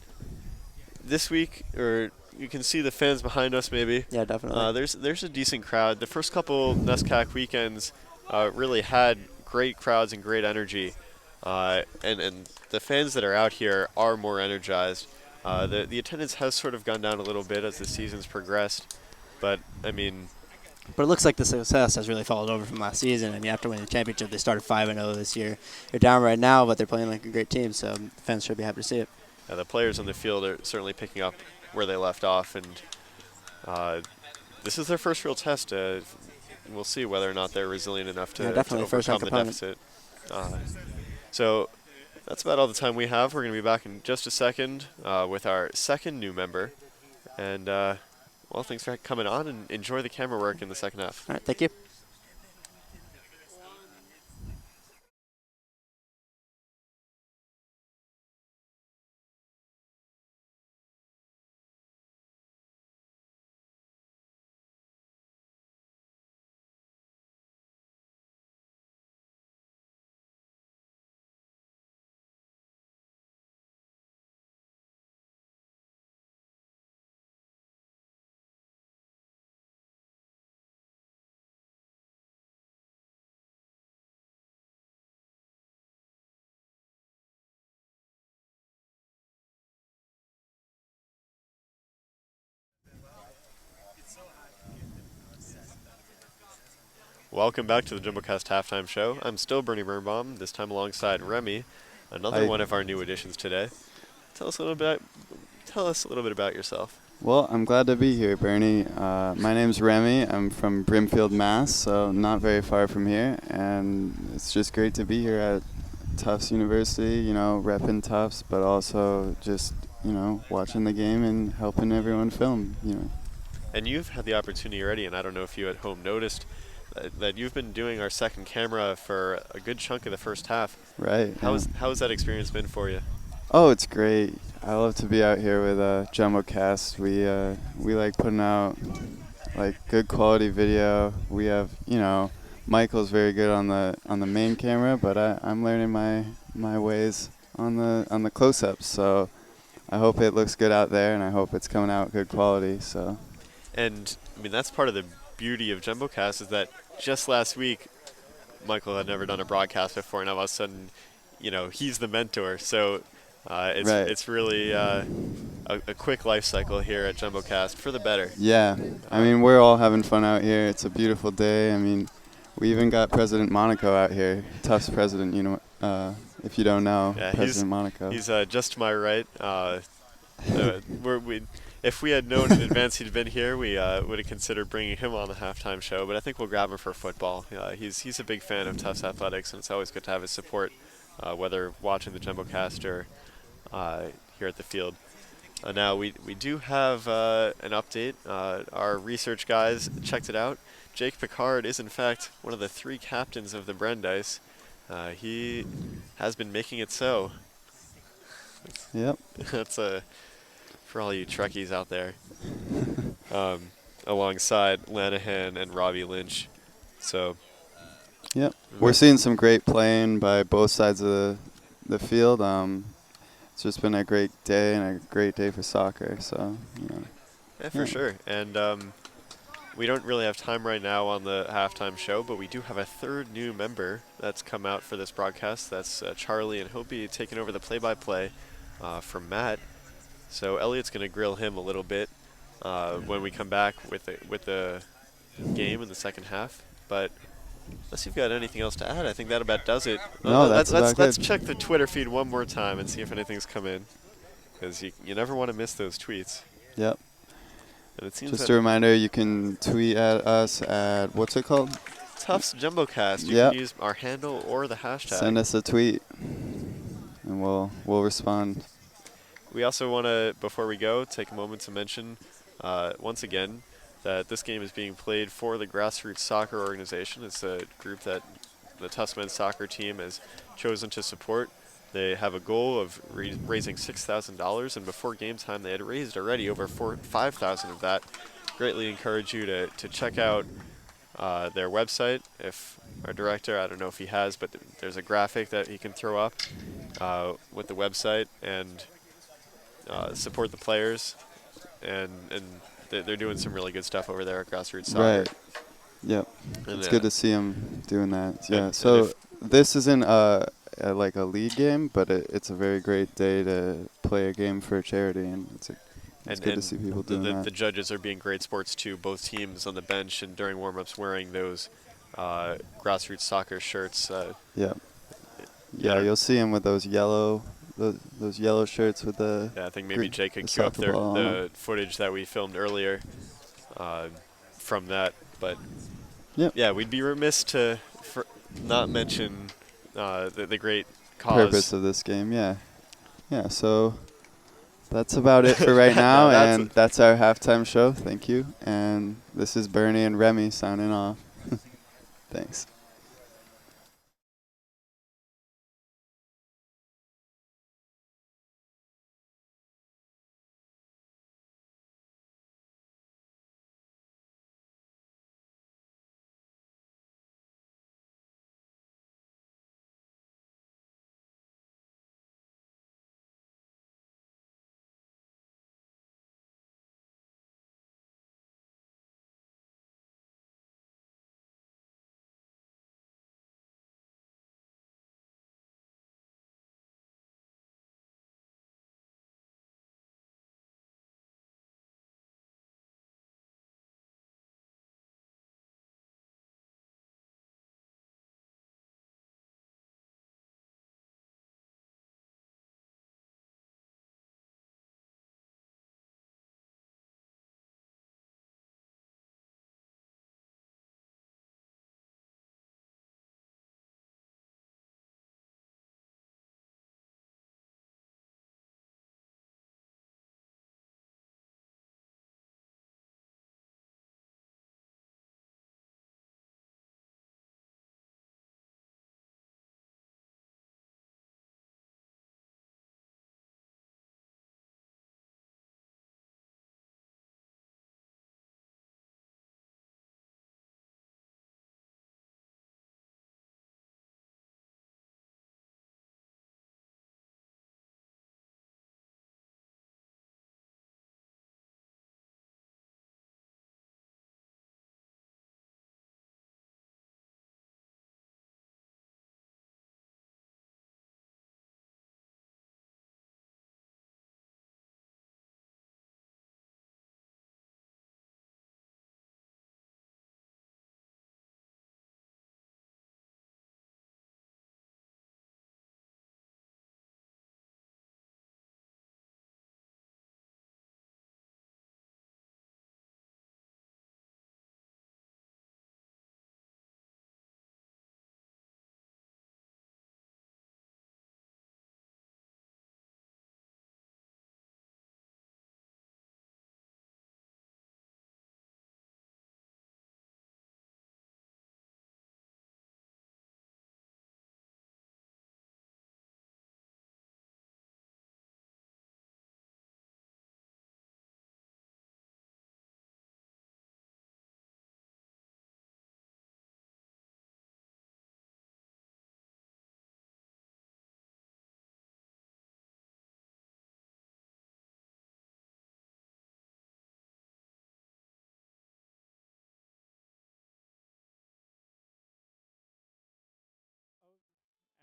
this week, or you can see the fans behind us maybe. Yeah, definitely. There's a decent crowd. The first couple NESCAC weekends really had great crowds and great energy. And the fans that are out here are more energized. The attendance has sort of gone down a little bit as the season's progressed. But, I mean... But it looks like the success has really followed over from last season. I mean, after winning the championship, they started 5-0 this year. They're down right now, but they're playing like a great team, so the fans should be happy to see it. The players on the field are certainly picking up where they left off, and this is their first real test. We'll see whether or not they're resilient enough to overcome the deficit. So that's about all the time we have. We're going to be back in just a second with our second new member. And, well, thanks for coming on, and enjoy the camera work in the second half. All right, thank you. Welcome back to the JumboCast Halftime Show. I'm still Bernie Birnbaum, this time alongside Remy, another one of our new additions today. Tell us a little bit about yourself. Well, I'm glad to be here, Bernie. My name's Remy. I'm from Brimfield, Mass., so not very far from here, and it's just great to be here at Tufts University, repping Tufts, but also just, watching the game and helping everyone film, And you've had the opportunity already, and I don't know if you at home noticed, that you've been doing our second camera for a good chunk of the first half. Right. How has that experience been for you? Oh, it's great. I love to be out here with JumboCast. We like putting out good quality video. We have Michael's very good on the main camera, but I'm learning my ways on the close-ups. So I hope it looks good out there, and I hope it's coming out good quality. So. And I mean, that's part of the beauty of JumboCast, is that just last week Michael had never done a broadcast before, and all of a sudden, he's the mentor. So it's really a quick life cycle here at JumboCast for the better. Yeah, I mean, we're all having fun out here. It's a beautiful day. I mean, we even got President Monaco out here, Tufts president. If you don't know, President Monaco. He's just to my right. If we had known in advance he'd been here, we would have considered bringing him on the halftime show. But I think we'll grab him for football. He's a big fan of Tufts athletics, and it's always good to have his support, whether watching the JumboCast or here at the field. Now we do have an update. Our research guys checked it out. Jake Picard is in fact one of the 3 captains of the Brandeis. He has been making it so. Yep. That's for all you Trekkies out there. Alongside Lanahan and Robbie Lynch. So Yep. We're seeing some great playing by both sides of the field. It's just been a great day and a great day for soccer. So, you know. yeah, for sure. And we don't really have time right now on the halftime show, but we do have a 3rd new member that's come out for this broadcast. That's Charlie, and he'll be taking over the play-by-play from Matt. So Elliot's going to grill him a little bit when we come back with the game in the second half. But unless you've got anything else to add, I think that about does it. No, that's about let's good. check the Twitter feed one more time and see if anything's come in, because you never want to miss those tweets. Yep. And it seems Just that a reminder, you can tweet at us at, what's it called? Tufts JumboCast. You Yep. can use our handle or the hashtag. Send us a tweet, and we'll respond. We also want to, before we go, take a moment to mention once again that this game is being played for the Grassroots Soccer Organization. It's a group that the Tufts men's soccer team has chosen to support. They have a goal of raising $6,000, and before game time they had raised already over $5,000 of that. Greatly encourage you to check out their website. If our director, I don't know if he has, but there's a graphic that he can throw up with the website, and support the players, and they're doing some really good stuff over there at Grassroots Soccer. Right. Yep. And, It's good to see them doing that. Yeah. and So if- this isn't like a league game, but it's a very great day to play a game for a charity, and it's good to see people doing that. The judges are being great sports too. Both teams on the bench and during warm-ups wearing those Grassroots Soccer shirts. Yeah. Yeah, you'll see them with those yellow shirts with the. Yeah, I think maybe Jake could the cue up soccer ball on the footage that we filmed earlier from that. But Yep. yeah, we'd be remiss to not mention the great cause. Purpose of this game, yeah. Yeah, so that's about it for right now, and that's our halftime show. Thank you. And this is Bernie and Remy signing off. Thanks.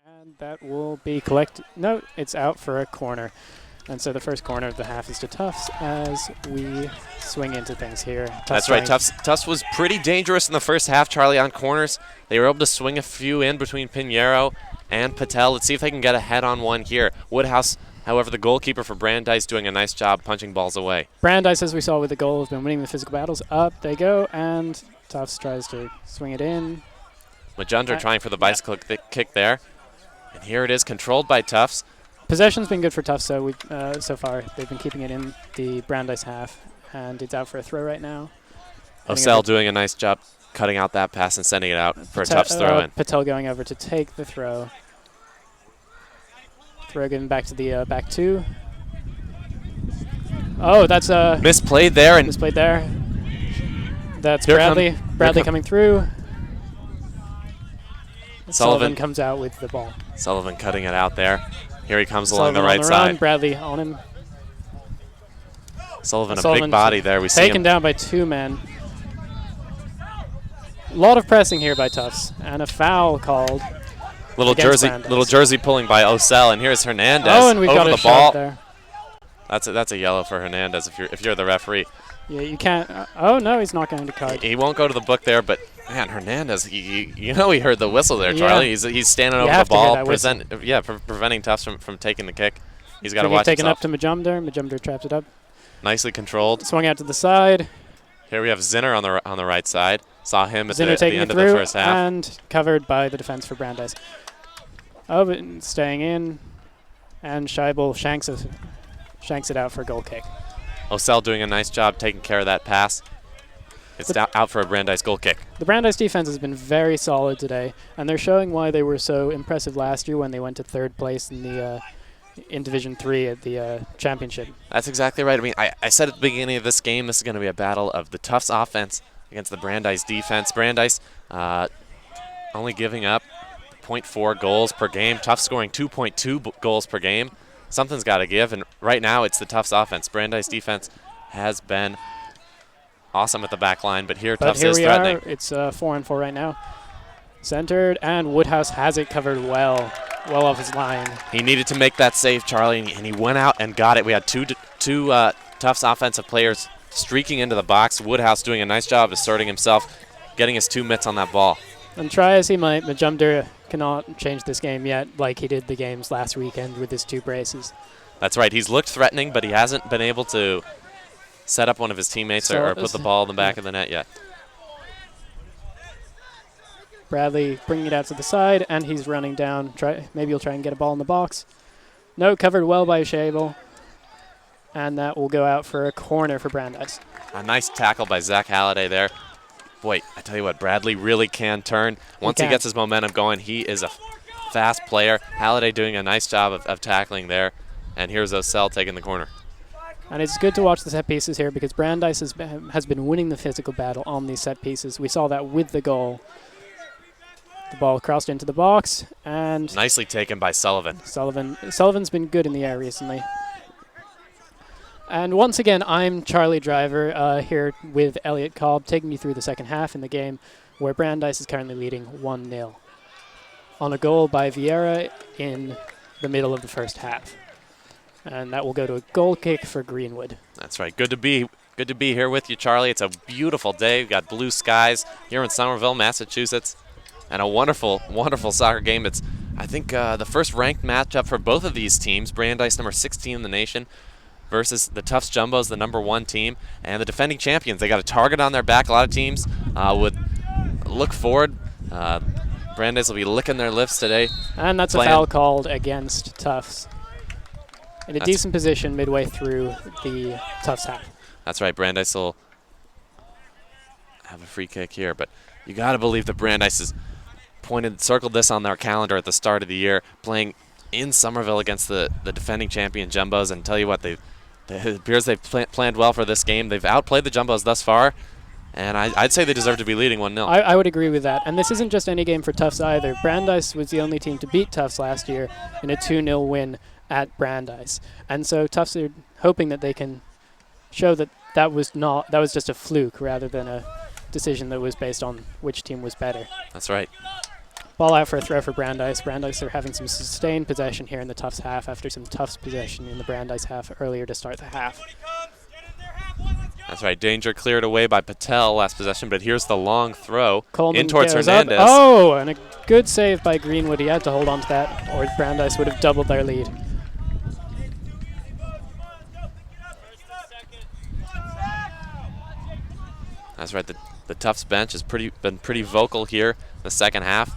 And that will be collected. No, it's out for a corner. And so the first corner of the half is to Tufts as we swing into things here. That's right. Tufts was pretty dangerous in the first half, Charlie, on corners. They were able to swing a few in between Pinheiro and Patel. Let's see if they can get a head-on-one here. Woodhouse, however, the goalkeeper for Brandeis, doing a nice job punching balls away. Brandeis, as we saw with the goal, has been winning the physical battles. Up they go, and Tufts tries to swing it in. Majunder trying for the bicycle kick there. And here it is, controlled by Tufts. Possession's been good for Tufts so far. They've been keeping it in the Brandeis half, and it's out for a throw right now. Osell doing a nice job cutting out that pass and sending it out for a Tufts throw-in. Patel going over to take the throw. Throw given back to the back two. Oh, that's a misplayed there. Misplayed there. That's Bradley. Bradley coming through. Sullivan comes out with the ball. Sullivan cutting it out there. Here he comes along the right side. Bradley on him. Sullivan, a big body there. We see him taken down by 2 men. A lot of pressing here by Tufts, and a foul called. Little jersey pulling by Osell, and here's Hernandez and we've over got the a ball. shot there. That's a yellow for Hernandez if you're the referee. Yeah, you can't. Oh no, he's not going to card. He won't go to the book there, but man, Hernandez, he heard the whistle there, Charlie. Yeah. He's standing over the ball, preventing Tufts from taking the kick. He's got to watch taken himself. Up to Majunder. Majunder traps it up. Nicely controlled. Swung out to the side. Here we have Zinner on the right side. Saw him at the end of the first half. And covered by the defense for Brandeis. Oh, but staying in, and Scheibel shanks it out for a goal kick. Osell doing a nice job taking care of that pass. It's out for a Brandeis goal kick. The Brandeis defense has been very solid today, and they're showing why they were so impressive last year when they went to 3rd place in the in Division 3 at the championship. That's exactly right. I mean, I said at the beginning of this game, this is going to be a battle of the Tufts offense against the Brandeis defense. Brandeis only giving up 0.4 goals per game. Tufts scoring 2.2 goals per game. Something's got to give, and right now it's the Tufts offense. Brandeis defense has been awesome at the back line, but here Tufts is threatening. It's 4-4 right now. Centered, and Woodhouse has it covered well off his line. He needed to make that save, Charlie, and he went out and got it. We had two Tufts offensive players streaking into the box. Woodhouse doing a nice job asserting himself, getting his 2 mitts on that ball. And try as he might, Majunder cannot change this game yet like he did the games last weekend with his 2 braces. That's right. He's looked threatening, but he hasn't been able to set up one of his teammates or put the ball in the back of the net yet. Bradley bringing it out to the side, and he's running down. Maybe he'll try and get a ball in the box. No, covered well by Scheibel. And that will go out for a corner for Brandeis. A nice tackle by Zach Halliday there. Boy, I tell you what, Bradley really can turn. Once he gets his momentum going, he is a fast player. Halliday doing a nice job of tackling there. And here's Osell taking the corner. And it's good to watch the set pieces here because Brandeis has been winning the physical battle on these set pieces. We saw that with the goal. The ball crossed into the box, and nicely taken by Sullivan. Sullivan's been good in the air recently. And once again, I'm Charlie Driver here with Elliot Cobb, taking you through the second half in the game, where Brandeis is currently leading 1-0 on a goal by Vieira in the middle of the first half. And that will go to a goal kick for Greenwood. That's right. Good to be here with you, Charlie. It's a beautiful day. We've got blue skies here in Somerville, Massachusetts. And a wonderful, wonderful soccer game. It's, I think, the first ranked matchup for both of these teams. Brandeis, number 16 in the nation, versus the Tufts Jumbos, the number 1 team. And the defending champions. They got a target on their back. A lot of teams would look forward. Brandeis will be licking their lips today. And that's a foul called against Tufts. In a decent position midway through the Tufts half. That's right. Brandeis will have a free kick here. But you got to believe that Brandeis has circled this on their calendar at the start of the year, playing in Somerville against the defending champion Jumbos. And tell you what, it appears they've planned well for this game. They've outplayed the Jumbos thus far, and I'd say they deserve to be leading 1-0. I would agree with that. And this isn't just any game for Tufts either. Brandeis was the only team to beat Tufts last year in a 2-0 win at Brandeis. And so Tufts are hoping that they can show that was just a fluke rather than a decision that was based on which team was better. That's right. Ball out for a throw for Brandeis. Brandeis are having some sustained possession here in the Tufts half after some Tufts possession in the Brandeis half earlier to start the half. That's right. Danger cleared away by Patel last possession, but here's the long throw Coleman in towards goes up. Hernandez. Oh, and a good save by Greenwood. He had to hold on to that, or Brandeis would have doubled their lead. That's right. The Tufts bench has been pretty vocal here in the second half.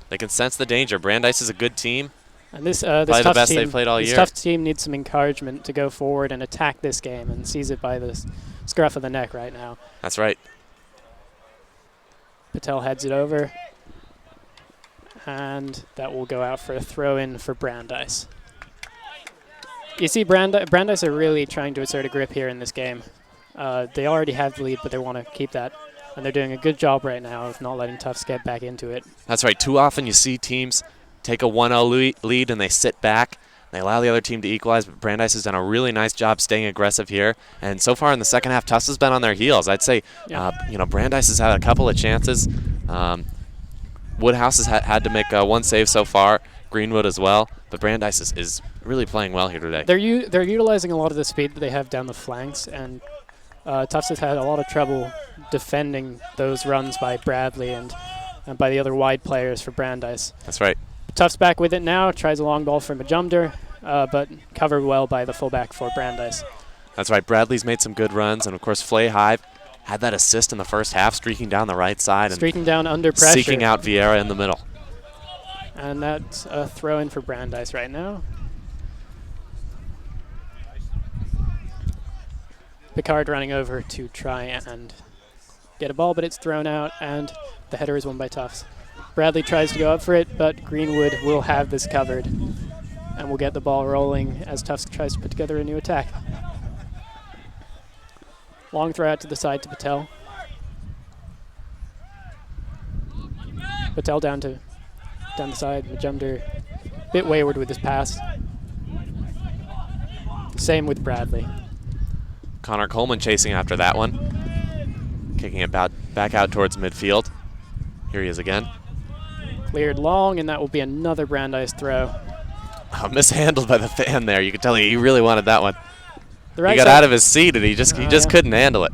They can sense the danger. Brandeis is a good team. And this Probably the Tufts best team, they've played all this year. Tufts team needs some encouragement to go forward and attack this game, and sees it by the scruff of the neck right now. That's right. Patel heads it over, and that will go out for a throw-in for Brandeis. You see, Brandeis are really trying to assert a grip here in this game. They already have the lead, but they want to keep that, and they're doing a good job right now of not letting Tufts get back into it. That's right. Too often you see teams take a 1-0 lead and they sit back. They allow the other team to equalize, but Brandeis has done a really nice job staying aggressive here. And so far in the second half, Tufts has been on their heels. I'd say, Brandeis has had a couple of chances. Woodhouse has had to make one save so far, Greenwood as well. But Brandeis is really playing well here today. They're utilizing a lot of the speed that they have down the flanks, and Tufts has had a lot of trouble defending those runs by Bradley and by the other wide players for Brandeis. That's right. Tufts back with it now, tries a long ball for Majumder, but covered well by the fullback for Brandeis. That's right. Bradley's made some good runs, and of course Flay Hive had that assist in the first half, streaking down the right side Streaking down under pressure. seeking out Vieira in the middle. And that's a throw in for Brandeis right now. Picard running over to try and get a ball, but it's thrown out, and the header is won by Tufts. Bradley tries to go up for it, but Greenwood will have this covered, and will get the ball rolling as Tufts tries to put together a new attack. Long throw out to the side to Patel. Patel down the side. Majumder a bit wayward with his pass. Same with Bradley. Connor Coleman chasing after that one. Kicking it back out towards midfield. Here he is again. Cleared long, and that will be another Brandeis throw. Oh, mishandled by the fan there. You could tell he really wanted that one. The right He got side, out of his seat, and he just couldn't handle it.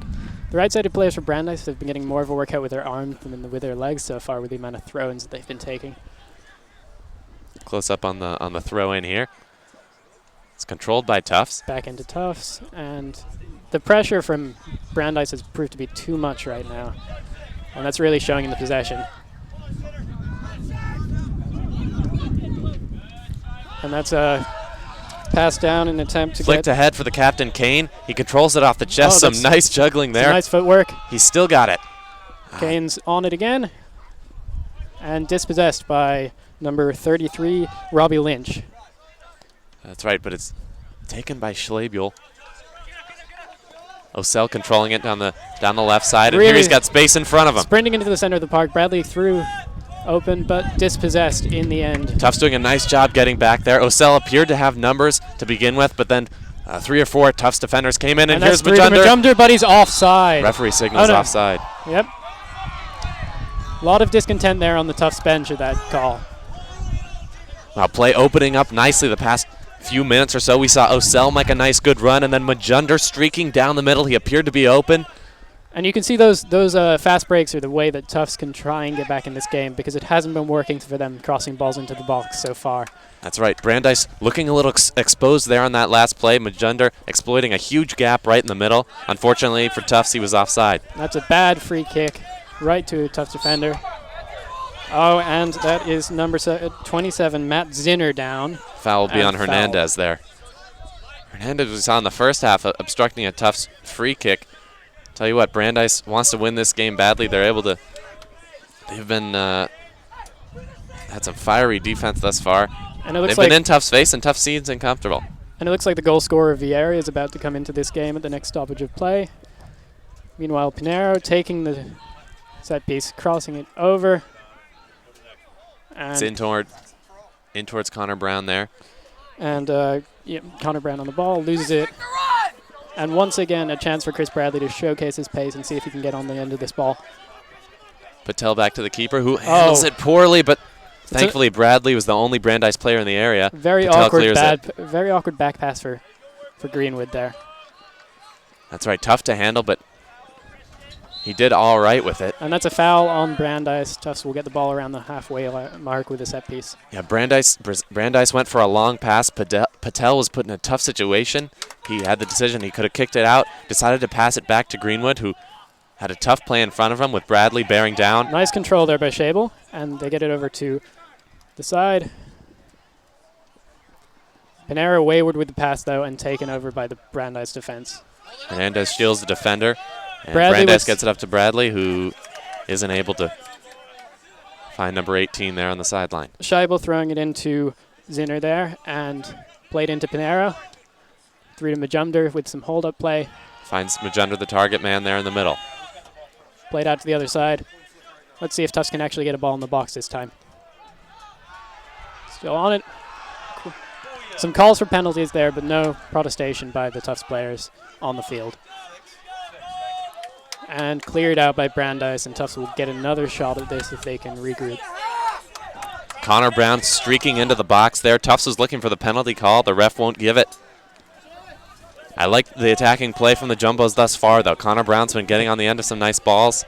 the right-sided players for Brandeis have been getting more of a workout with their arms than with their legs so far, with the amount of throw-ins that they've been taking. Close up on the throw in here. It's controlled by Tufts. Back into Tufts, and the pressure from Brandeis has proved to be too much right now, and that's really showing in the possession. And that's a pass down in an attempt to Flicked ahead for the captain, Kane. He controls it off the chest. Some nice juggling there. Nice footwork. He's still got it. Kane's on it again, and dispossessed by number 33, Robbie Lynch. That's right, but it's taken by Schlabel. Osell controlling it down the left side, and here he's got space in front of him. Sprinting into the center of the park. Bradley through open, but dispossessed in the end. Tufts doing a nice job getting back there. Osell appeared to have numbers to begin with, but then 3 or 4 Tufts defenders came in, and here's Majumder, but he's offside. Referee signals offside. Yep. A lot of discontent there on the Tufts bench at that call. Now play opening up nicely the past few minutes or so. We saw Osell make a nice good run, and then Majumder streaking down the middle. He appeared to be open. And you can see those fast breaks are the way that Tufts can try and get back in this game, because it hasn't been working for them crossing balls into the box so far. That's right. Brandeis looking a little exposed there on that last play. Majumder exploiting a huge gap right in the middle. Unfortunately for Tufts, he was offside. That's a bad free kick right to a Tufts defender. Oh, and that is number 27, Matt Zinner, down. Foul will be on Hernandez there. Hernandez was on the first half obstructing a Tufts free kick. Tell you what, Brandeis wants to win this game badly. They're able to. They've been had some fiery defense thus far. And it looks They've been in Tufts' face, and Tufts seems uncomfortable. And it looks like the goal scorer Vieira is about to come into this game at the next stoppage of play. Meanwhile, Pinero taking the set piece, crossing it over. And It's in towards Connor Brown there. And Connor Brown on the ball, loses it. And once again, a chance for Chris Bradley to showcase his pace and see if he can get on the end of this ball. Patel back to the keeper, who handles it poorly, but thankfully Bradley was the only Brandeis player in the area. Very Patel awkward, clears it. very awkward back pass for Greenwood there. That's right, tough to handle, but he did all right with it. And that's a foul on Brandeis. Tufts will get the ball around the halfway mark with a set piece. Yeah, Brandeis went for a long pass. Patel was put in a tough situation. He had the decision. He could have kicked it out, decided to pass it back to Greenwood, who had a tough play in front of him with Bradley bearing down. Nice control there by Schabel, and they get it over to the side. Pinero wayward with the pass, though, and taken over by the Brandeis defense. Hernandez shields the defender, and Bradley Brandeis gets it up to Bradley, who isn't able to find number 18 there on the sideline. Scheibel throwing it into Zinner there, and played into Pinero. Through to Majumder with some hold-up play. Finds Majumder, the target man, there in the middle. Played out to the other side. Let's see if Tufts can actually get a ball in the box this time. Still on it. Cool. Some calls for penalties there, but no protestation by the Tufts players on the field. And cleared out by Brandeis, and Tufts will get another shot at this if they can regroup. Connor Brown streaking into the box there. Tufts was looking for the penalty call. The ref won't give it. I like the attacking play from the Jumbos thus far, though. Connor Brown's been getting on the end of some nice balls.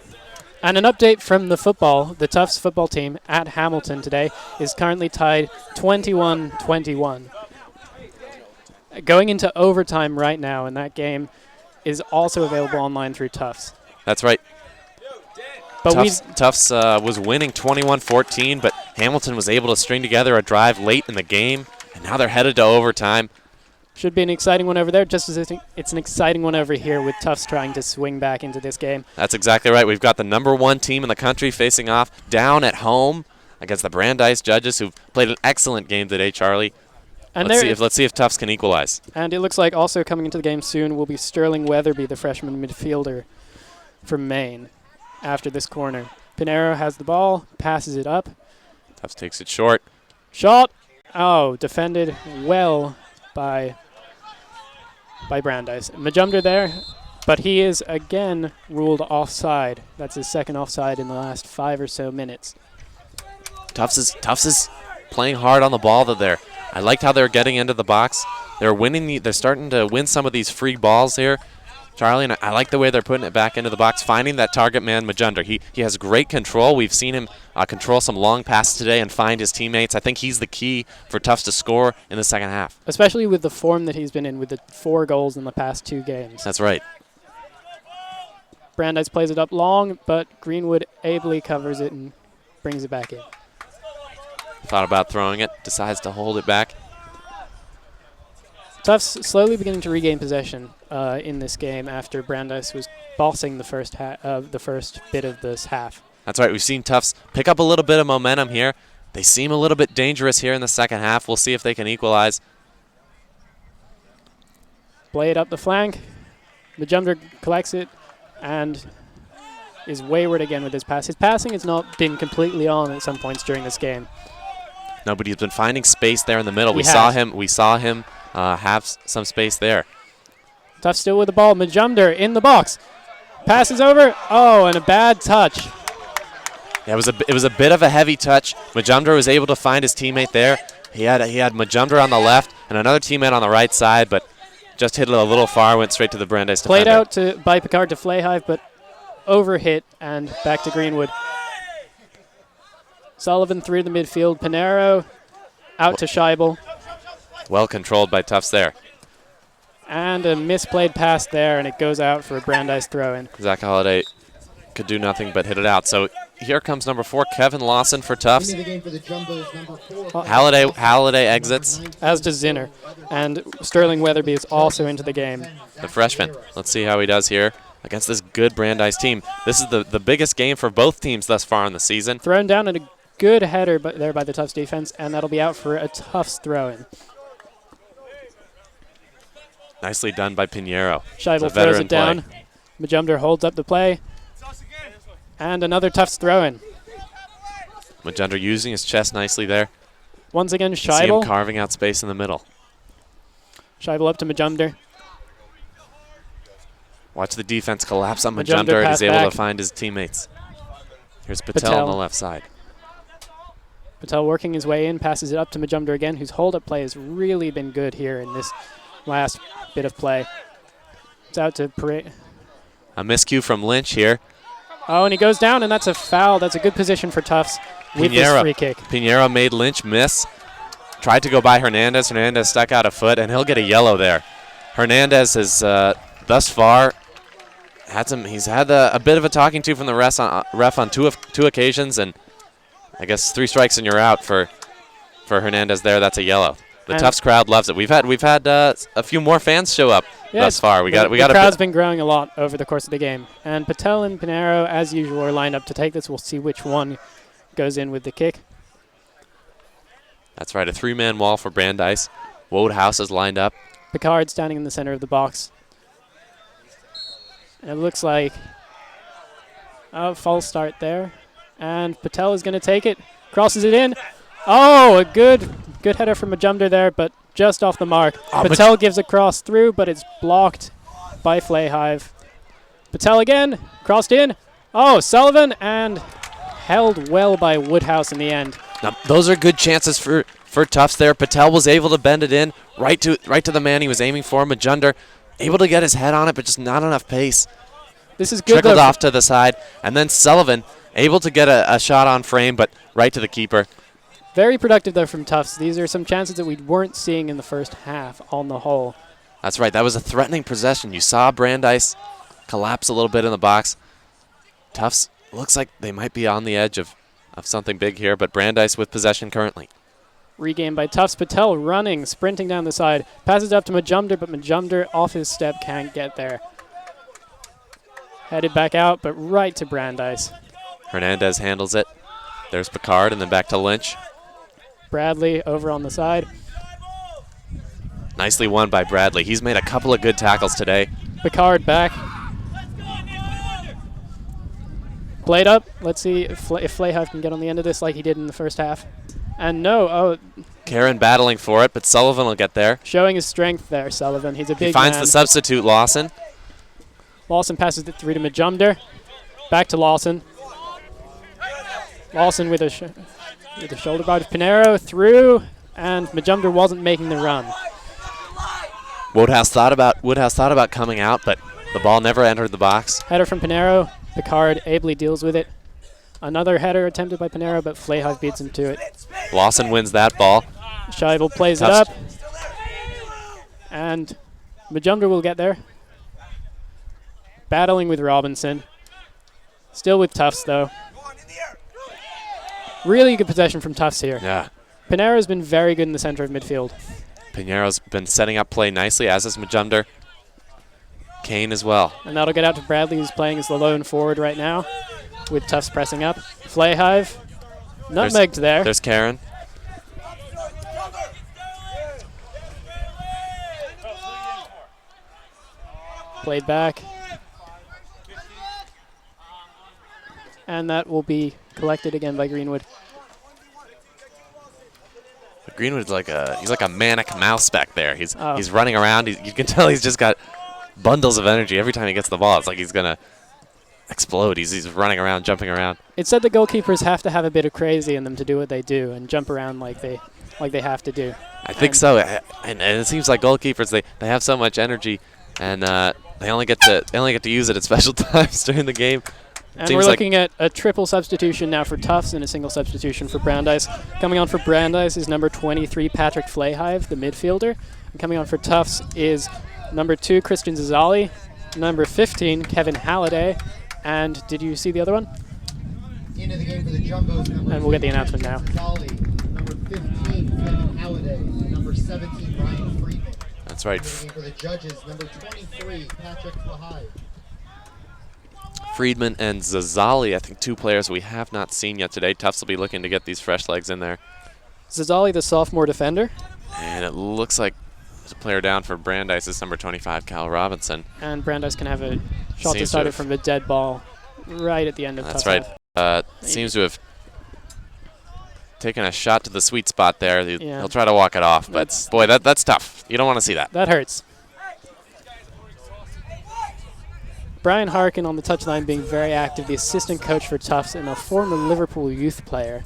And an update from the football. The Tufts football team at Hamilton today is currently tied 21-21. Going into overtime right now, and that game is also available online through Tufts. That's right. But Tufts was winning 21-14, but Hamilton was able to string together a drive late in the game, and now they're headed to overtime. Should be an exciting one over there, just as it's an exciting one over here with Tufts trying to swing back into this game. That's exactly right. We've got the #1 team in the country facing off down at home against the Brandeis Judges, who've played an excellent game today, Charlie. And let's see if Tufts can equalize. And it looks like also coming into the game soon will be Sterling Weatherby, the freshman midfielder from Maine, after this corner. Pinero has the ball, passes it up. Tufts takes it short. Shot! Oh, defended well by Brandeis. Majumder there, but he is again ruled offside. That's his second offside in the last 5 or so minutes. Tufts is playing hard on the ball there. I liked how they're getting into the box. They're starting to win some of these free balls here, Charlie, and I like the way they're putting it back into the box, finding that target man, Majumder. He has great control. We've seen him control some long passes today and find his teammates. I think he's the key for Tufts to score in the second half. Especially with the form that he's been in with the 4 goals in the past 2 games. That's right. Brandeis plays it up long, but Greenwood ably covers it and brings it back in. Thought about throwing it, decides to hold it back. Tufts slowly beginning to regain possession in this game after Brandeis was bossing the first bit of this half. That's right. We've seen Tufts pick up a little bit of momentum here. They seem a little bit dangerous here in the second half. We'll see if they can equalize. Play it up the flank. Majumder collects it and is wayward again with his pass. His passing has not been completely on at some points during this game. No, but he's been finding space there in the middle. We saw him have some space there. Tufts still with the ball. Majumder in the box. Passes over. Oh, and a bad touch. Yeah, it was a bit of a heavy touch. Majumder was able to find his teammate there. He had Majumder on the left and another teammate on the right side, but just hit it a little far, went straight to the Brandeis defender. Played out by Picard to Flayhive, but overhit and back to Greenwood. Sullivan through the midfield. Pinero out to Scheibel. Well controlled by Tufts there. And a misplayed pass there, and it goes out for a Brandeis throw-in. Zach Halliday could do nothing but hit it out. So here comes number 4, Kevin Lawson for Tufts. Halliday exits. As does Zinner. And Sterling Weatherby is also into the game. The freshman. Let's see how he does here against this good Brandeis team. This is the biggest game for both teams thus far in the season. Thrown down and a good header there by the Tufts defense, and that'll be out for a Tufts throw-in. Nicely done by Pinheiro. Scheibel throws it down. Majumder holds up the play. And another Tufts throw-in. Majumder using his chest nicely there. Once again, See him Scheibel. carving out space in the middle. Scheibel up to Majumder. Watch the defense collapse on Majumder Majumder, and pass he's able back. to find his teammates. Here's Patel on the left side. Patel working his way in, passes it up to Majumdar again, whose hold-up play has really been good here in this last bit of play. It's out to Parade. A miscue from Lynch here. Oh, and he goes down, and that's a foul. That's a good position for Tufts with this free kick. Pinheiro made Lynch miss. Tried to go by Hernandez. Hernandez stuck out a foot, and he'll get a yellow there. Hernandez has thus far he's had a bit of a talking to from the ref on two occasions, and I guess 3 strikes and you're out for Hernandez there. That's a yellow. The Tufts crowd loves it. We've had a few more fans show up thus far. The crowd's been growing a lot over the course of the game. And Patel and Pinheiro, as usual, are lined up to take this. We'll see which one goes in with the kick. That's right, a 3-man wall for Brandeis. Wodehouse is lined up. Picard standing in the center of the box. And it looks like a false start there. And Patel is going to take it. Crosses it in. Oh, a good header from Majumdar there, but just off the mark. Patel gives a cross through, but it's blocked by Flayhive. Patel again, crossed in. Oh, Sullivan, and held well by Woodhouse in the end. Now, those are good chances for Tufts there. Patel was able to bend it in right to the man he was aiming for. Majumdar able to get his head on it, but just not enough pace. This is good. Trickled off to the side, and then Sullivan able to get a shot on frame, but right to the keeper. Very productive, though, from Tufts. These are some chances that we weren't seeing in the first half on the whole. That's right. That was a threatening possession. You saw Brandeis collapse a little bit in the box. Tufts looks like they might be on the edge of something big here, but Brandeis with possession currently. Regained by Tufts. Patel running, sprinting down the side. Passes up to Majumdar, but Majumdar off his step can't get there. Headed back out, but right to Brandeis. Hernandez handles it. There's Picard, and then back to Lynch. Bradley over on the side. Nicely won by Bradley. He's made a couple of good tackles today. Picard back. Blade up. Let's see if Flayhive can get on the end of this like he did in the first half. And no, Karen battling for it, but Sullivan will get there. Showing his strength there, Sullivan. He's a big man. He finds the substitute, Lawson. Lawson passes it through to Majumdar. Back to Lawson. Lawson with a shoulder bar to Pinheiro through, and Majumdar wasn't making the run. Woodhouse thought about coming out, but the ball never entered the box. Header from Pinheiro. Picard ably deals with it. Another header attempted by Pinheiro, but Flayhive beats him to it. Lawson wins that ball. Scheibel plays it up, and Majumdar will get there. Battling with Robinson. Still with Tufts, though. Really good possession from Tufts here. Yeah. Pinheiro's been very good in the center of midfield. Pinheiro's been setting up play nicely, as is Majumdar. Kane as well. And that'll get out to Bradley, who's playing as the lone forward right now, with Tufts pressing up. Flayhive, nutmegged there. There's Karen. Played back. And that will be collected again by Greenwood. Greenwood's he's like a manic mouse back there. He's running around. You can tell he's just got bundles of energy every time he gets the ball. It's like he's gonna explode. He's running around, jumping around. It said the goalkeepers have to have a bit of crazy in them to do what they do and jump around like they have to do. I think so. And it seems like goalkeepers they have so much energy, and they only get to use it at special times during the game. And we're looking at a triple substitution now for Tufts and a single substitution for Brandeis. Coming on for Brandeis is number 23, Patrick Flayhive, the midfielder. And coming on for Tufts is number 2, Christian Zazali, number 15, Kevin Halliday, and did you see the other one? Into the game for the Jumbos, and we'll get the announcement now. Zazali, number 15, Kevin Halliday, number 17, Ryan Friedman. That's right. For the judges, number 23, Patrick Flayhive. Friedman and Zazali, I think 2 players we have not seen yet today. Tufts will be looking to get these fresh legs in there. Zazali, the sophomore defender. And it looks like there's a player down for Brandeis is number 25, Cal Robinson. And Brandeis can have a shot to start it from the dead ball right at the end of That's Tufts. right. Seems to have taken a shot to the sweet spot there. He'll try to walk it off, but boy, that's tough. You don't want to see that. That hurts. Brian Harkin on the touchline being very active, the assistant coach for Tufts and a former Liverpool youth player.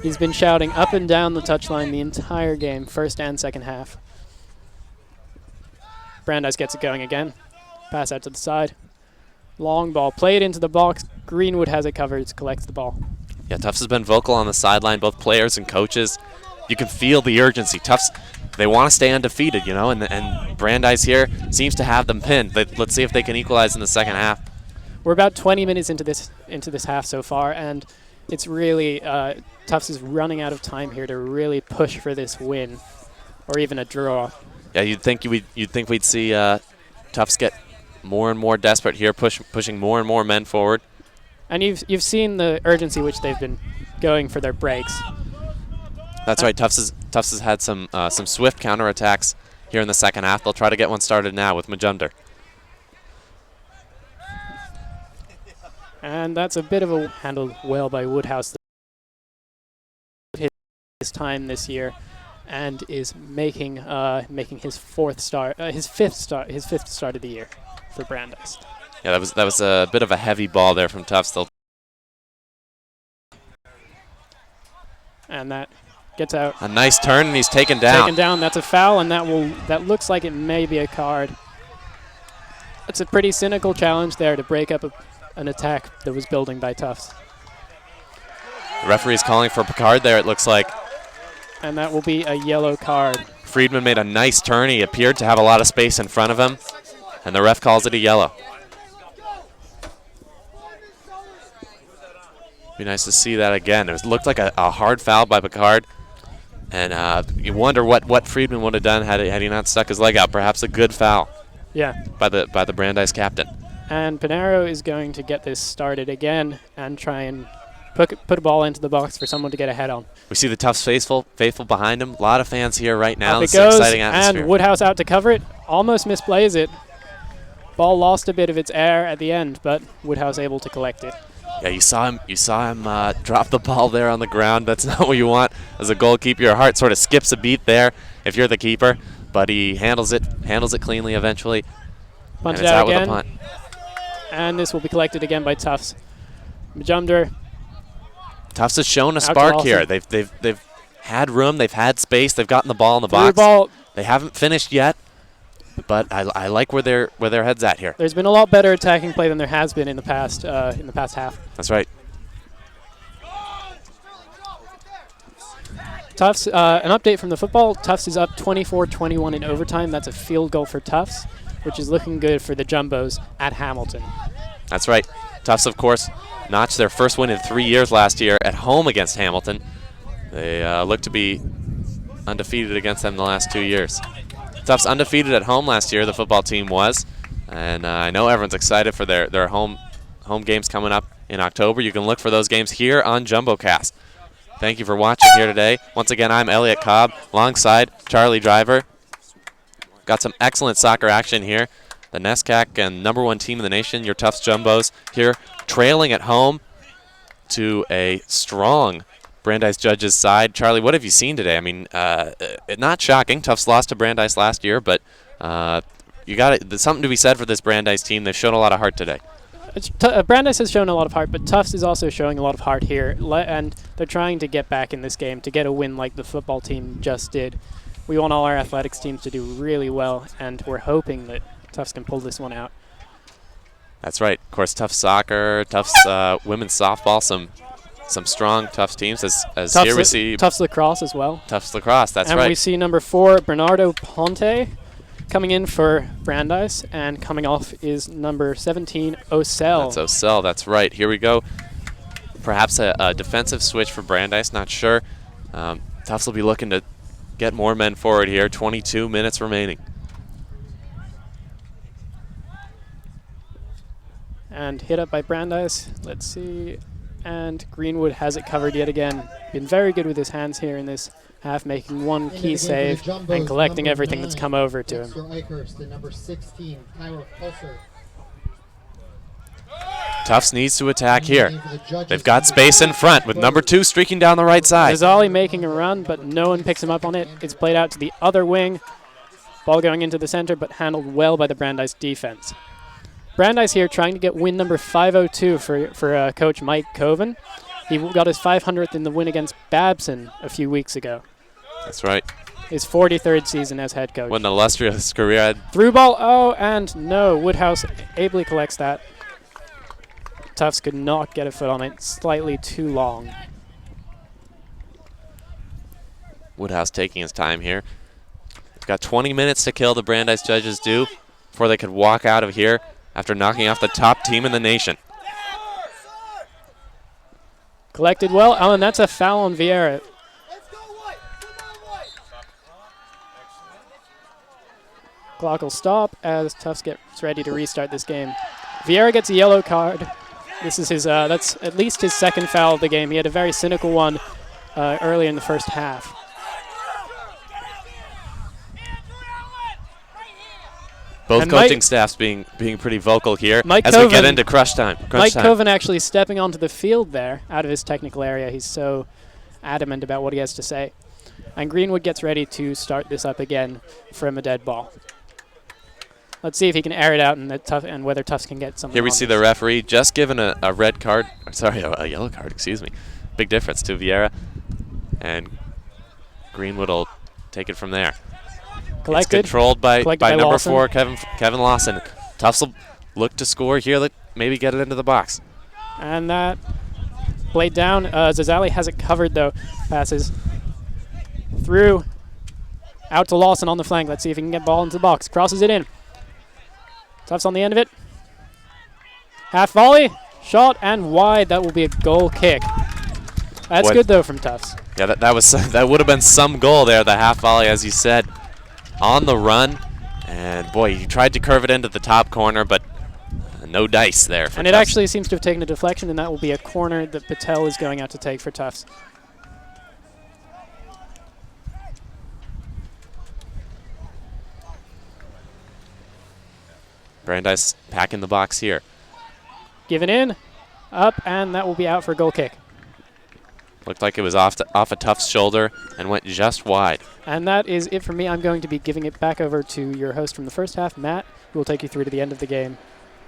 He's been shouting up and down the touchline the entire game, first and second half. Brandeis gets it going again. Pass out to the side. Long ball played into the box. Greenwood has it covered, collects the ball. Yeah, Tufts has been vocal on the sideline, both players and coaches. You can feel the urgency. Tufts, they want to stay undefeated, you know, and Brandeis here seems to have them pinned. Let's see if they can equalize in the second half. We're about 20 minutes into this half so far, and it's really Tufts is running out of time here to really push for this win, or even a draw. Yeah, you'd think we'd see Tufts get more and more desperate here, pushing more and more men forward. And you've seen the urgency which they've been going for their breaks. That's right. Tufts has had some swift counterattacks here in the second half. They'll try to get one started now with Majumder. And that's a bit of a handled well by Woodhouse. His time this year, and is making his fifth start of the year for Brandeis. Yeah, that was a bit of a heavy ball there from Tufts. And that gets out. A nice turn, and he's taken down. Taken down. That's a foul, and that looks like it may be a card. It's a pretty cynical challenge there to break up an attack that was building by Tufts. The referee's calling for a card there, it looks like. And that will be a yellow card. Friedman made a nice turn. He appeared to have a lot of space in front of him, and the ref calls it a yellow. Be nice to see that again. It looked like a hard foul by Picard, and you wonder what Friedman would have done had he not stuck his leg out. Perhaps a good foul. Yeah. By the Brandeis captain. And Pinero is going to get this started again and try and put a ball into the box for someone to get ahead on. We see the Tufts faithful behind him. A lot of fans here right now. Up it It's an goes, exciting atmosphere. and Woodhouse out to cover it. Almost misplays it. Ball lost a bit of its air at the end, but Woodhouse able to collect it. Yeah, you saw him drop the ball there on the ground. That's not what you want as a goalkeeper. Your heart sort of skips a beat there if you're the keeper, but he handles it cleanly eventually. Punch and it it's out with again. a punt. And this will be collected again by Tufts. Majumder. Tufts has shown a Out to spark Lawson. here. They've had room. They've had space. They've gotten the ball in the Through box. ball. They haven't finished yet, but I like where their head's at here. There's been a lot better attacking play than there has been in the past half. That's right. Tufts, an update from the football. Tufts is up 24-21 in overtime. That's a field goal for Tufts, which is looking good for the Jumbos at Hamilton. That's right. Tufts, of course, notched their first win in 3 years last year at home against Hamilton. They look to be undefeated against them the last 2 years. Tufts undefeated at home last year, the football team was. And I know everyone's excited for their home games coming up in October. You can look for those games here on JumboCast. Thank you for watching here today. Once again, I'm Elliot Cobb alongside Charlie Driver. Got some excellent soccer action here. The NESCAC and #1 team in the nation, your Tufts Jumbos, here trailing at home to a strong Brandeis Judges side. Charlie, what have you seen today? I mean, not shocking. Tufts lost to Brandeis last year, but there's something to be said for this Brandeis team. They've shown a lot of heart today. Brandeis has shown a lot of heart, but Tufts is also showing a lot of heart here, and they're trying to get back in this game to get a win like the football team just did. We want all our athletics teams to do really well, and we're hoping that Tufts can pull this one out. That's right. Of course, Tufts soccer, Tufts women's softball, some strong Tufts teams. As Tufts here we see Tufts lacrosse as well. Tufts lacrosse. That's and right. And we see number 4, Bernardo Ponte, coming in for Brandeis, and coming off is number 17, Osel. That's Osel. That's right. Here we go. Perhaps a defensive switch for Brandeis. Not sure. Tufts will be looking to get more men forward here. 22 minutes remaining. And hit up by Brandeis. Let's see. And Greenwood has it covered yet again. Been very good with his hands here in this half, making one key save and collecting everything that's come over to him. Number 16, Tyler Pulser. Tufts needs to attack here. They've got space in front with number 2 streaking down the right side. Zali making a run, but no one picks him up on it. It's played out to the other wing. Ball going into the center, but handled well by the Brandeis defense. Brandeis here trying to get win number 502 for Coach Mike Coven. He got his 500th in the win against Babson a few weeks ago. That's right. His 43rd season as head coach. What an illustrious career. Through ball, oh, and no. Woodhouse ably collects that. Tufts could not get a foot on it, slightly too long. Woodhouse taking his time here. We've got 20 minutes to kill, the Brandeis judges do, before they could walk out of here after knocking off the top team in the nation. Collected well. Oh, and that's a foul on Vieira. Clock will stop as Tufts gets ready to restart this game. Vieira gets a yellow card. This is his. That's at least his second foul of the game. He had a very cynical one early in the first half. Both And coaching Mike- staffs being pretty vocal here Mike as we get Coven- into crunch time. Mike Coven actually stepping onto the field there out of his technical area. He's so adamant about what he has to say. And Greenwood gets ready to start this up again from a dead ball. Let's see if he can air it out and whether Tufts can get something. Here we on see this. the referee just given a red card, sorry, a yellow card, excuse me. Big difference to Vieira. And Greenwood will take it from there. Collected. It's controlled by number Lawson. 4, Kevin Lawson. Tufts will look to score here, maybe get it into the box. And that blade down. Zazali has it covered though. Passes through. Out to Lawson on the flank. Let's see if he can get ball into the box. Crosses it in. Tufts on the end of it. Half volley. Shot and wide. That will be a goal kick. That's good though from Tufts. Yeah, that would have been some goal there, the half volley, as you said. On the run. And boy, he tried to curve it into the top corner, but no dice there for And it Tufts. actually seems to have taken a deflection, and that will be a corner that Patel is going out to take for Tufts. Brandeis packing the box here. Given in, up, and that will be out for a goal kick. Looked like it was off a Tufts shoulder and went just wide. And that is it for me. I'm going to be giving it back over to your host from the first half, Matt, who will take you through to the end of the game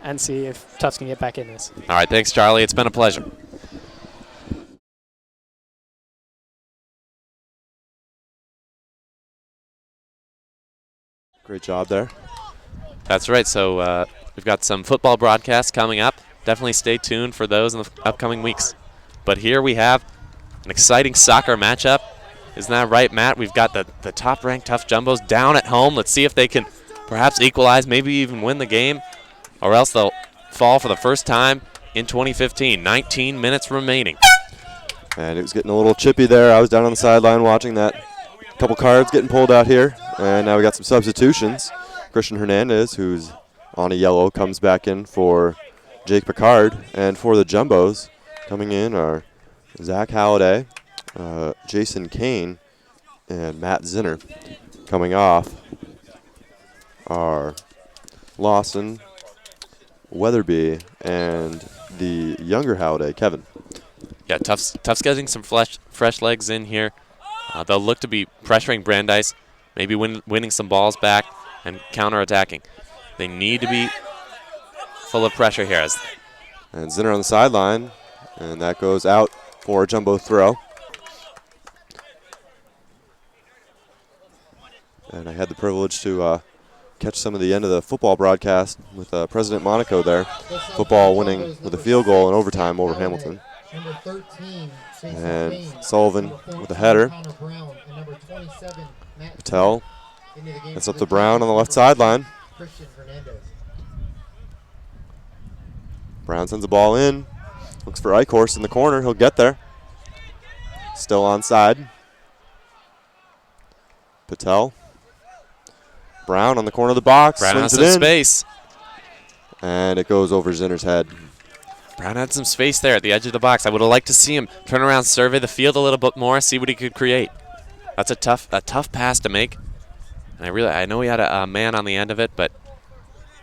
and see if Tufts can get back in this. All right, thanks, Charlie. It's been a pleasure. Great job there. That's right. So we've got some football broadcasts coming up. Definitely stay tuned for those in the upcoming weeks. But here we have an exciting soccer matchup. Isn't that right, Matt? We've got the top-ranked Tufts Jumbos down at home. Let's see if they can perhaps equalize, maybe even win the game, or else they'll fall for the first time in 2015. 19 minutes remaining. And it was getting a little chippy there. I was down on the sideline watching that. Couple cards getting pulled out here. And now we got some substitutions. Christian Hernandez, who's on a yellow, comes back in for Jake Picard. And for the Jumbos, coming in are Zach Halliday, Jason Kane, and Matt Zinner. Coming off are Lawson, Weatherby, and the younger Halliday, Kevin. Yeah, Tufts getting some fresh legs in here. They'll look to be pressuring Brandeis, maybe winning some balls back and counterattacking. They need to be full of pressure here. And Zinner on the sideline, and that goes out for a jumbo throw. And I had the privilege to catch some of the end of the football broadcast with President Monaco there. Football winning with a field goal in overtime over Hamilton. Number 13, And Sullivan with a header. Patel. That's up to Brown on the left sideline. Christian Hernandez. Brown sends the ball in. Looks for Eichhorst in the corner. He'll get there. Still onside. Patel. Brown on the corner of the box. Brown has swings some it in. space. And it goes over Zinner's head. Brown had some space there at the edge of the box. I would have liked to see him turn around, survey the field a little bit more, see what he could create. That's a tough pass to make. And I know he had a man on the end of it, but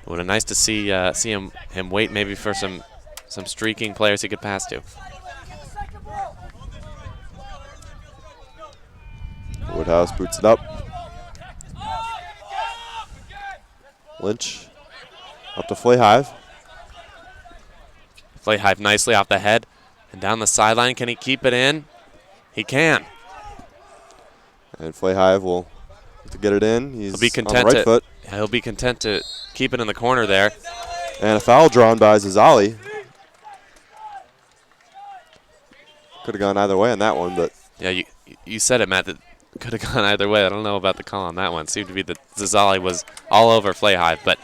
it would have nice to see him wait maybe for some streaking players he could pass to. Woodhouse boots it up. Lynch up to Flayhive. Flayhive nicely off the head and down the sideline. Can he keep it in? He can. And Flayhive will have to get it in. He's He'll be on the content right foot. He'll be content to keep it in the corner there. And a foul drawn by Zazali. Could have gone either way on that one, but Yeah, you said it, Matt, that could have gone either way. I don't know about the call on that one. It seemed to be that Zazali was all over Flayhive, but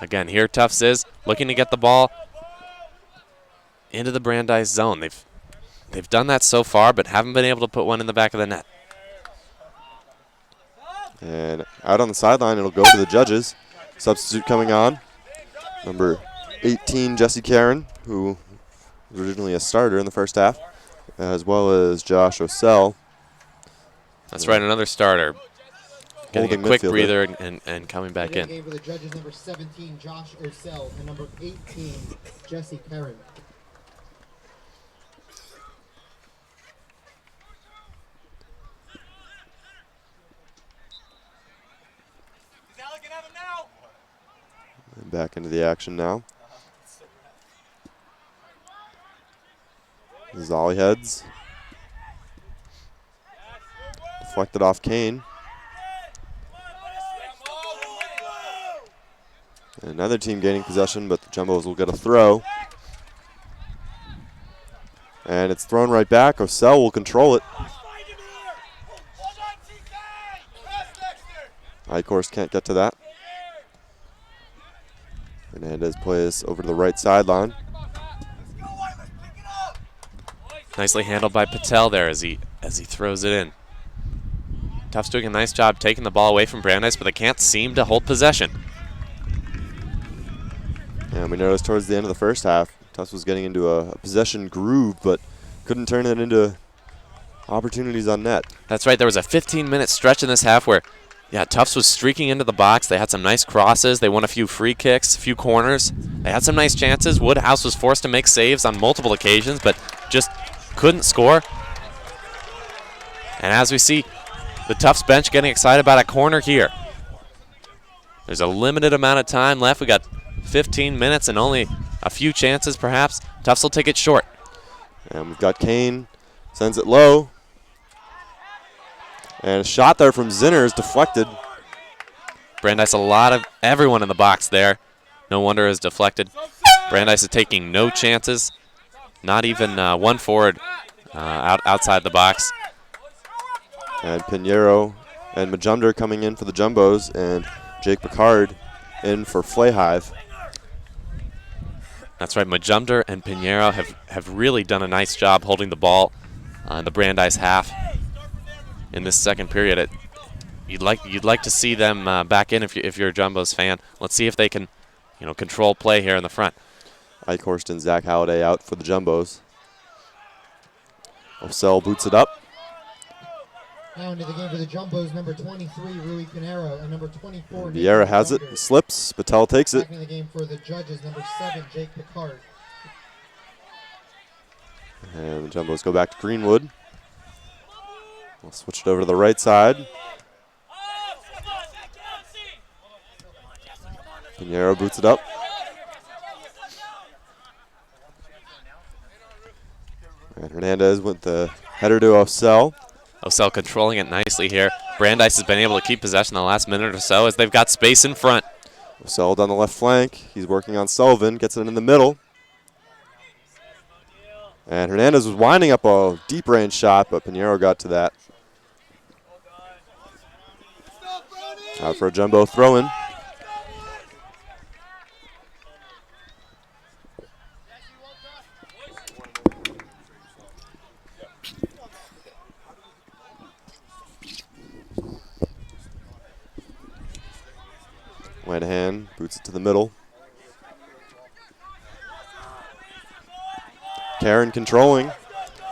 again, here Tufts is looking to get the ball into the Brandeis zone. They've done that so far, but haven't been able to put one in the back of the net. and out on the sideline, it'll go to the judges. Substitute coming on, number 18, Jesse Karen, who was originally a starter in the first half, as well as Josh Osell. That's right, another starter. Getting a Holding quick midfielder. breather and coming back The in. game for the judges, number 17, Josh Osell, and number 18, Jesse Karen. And back into the action now. Zolly heads. Deflected off Kane. And another team gaining possession, but the Jumbos will get a throw. And it's thrown right back. Osell will control it. Eichhorst can't get to that. Hernandez plays over to the right sideline. Nicely handled by Patel there as he throws it in. Tufts doing a nice job taking the ball away from Brandeis, but they can't seem to hold possession. And we noticed towards the end of the first half, Tufts was getting into a possession groove, but couldn't turn it into opportunities on net. That's right, there was a 15-minute stretch in this half where, yeah, Tufts was streaking into the box. They had some nice crosses. They won a few free kicks, a few corners. They had some nice chances. Woodhouse was forced to make saves on multiple occasions, but just couldn't score. And as we see, the Tufts bench getting excited about a corner here. There's a limited amount of time left. We got 15 minutes and only a few chances, perhaps. Tufts will take it short. And we've got Kane, sends it low. And a shot there from Zinner is deflected. Brandeis, a lot of everyone in the box there. No wonder is deflected. Brandeis is taking no chances. Not even one forward outside the box. And Pinheiro and Majumder coming in for the Jumbos, and Jake Picard in for Flayhive. That's right, Majumder and Pinheiro have really done a nice job holding the ball in the Brandeis half in this second period. You'd like to see them back in if you're a Jumbos fan. Let's see if they can, control play here in the front. Eichhorst and Zach Halliday out for the Jumbos. Osell boots it up. Now into the game for the Jumbos, number 23, Rui Pinheiro, and number 24, Vieira has it, slips, Patel takes it. Back in the game for the judges, number 7, Jake Picard. And the Jumbos go back to Greenwood. We'll switch it over to the right side. Pinheiro boots it up. And Hernandez with the header to Osell. Osell controlling it nicely here. Brandeis has been able to keep possession the last minute or so as they've got space in front. Osell down the left flank. He's working on Sullivan, gets it in the middle. And Hernandez was winding up a deep range shot, but Pinheiro got to that. Out for a Jumbo throw-in. Lanahan boots it to the middle. Karen controlling.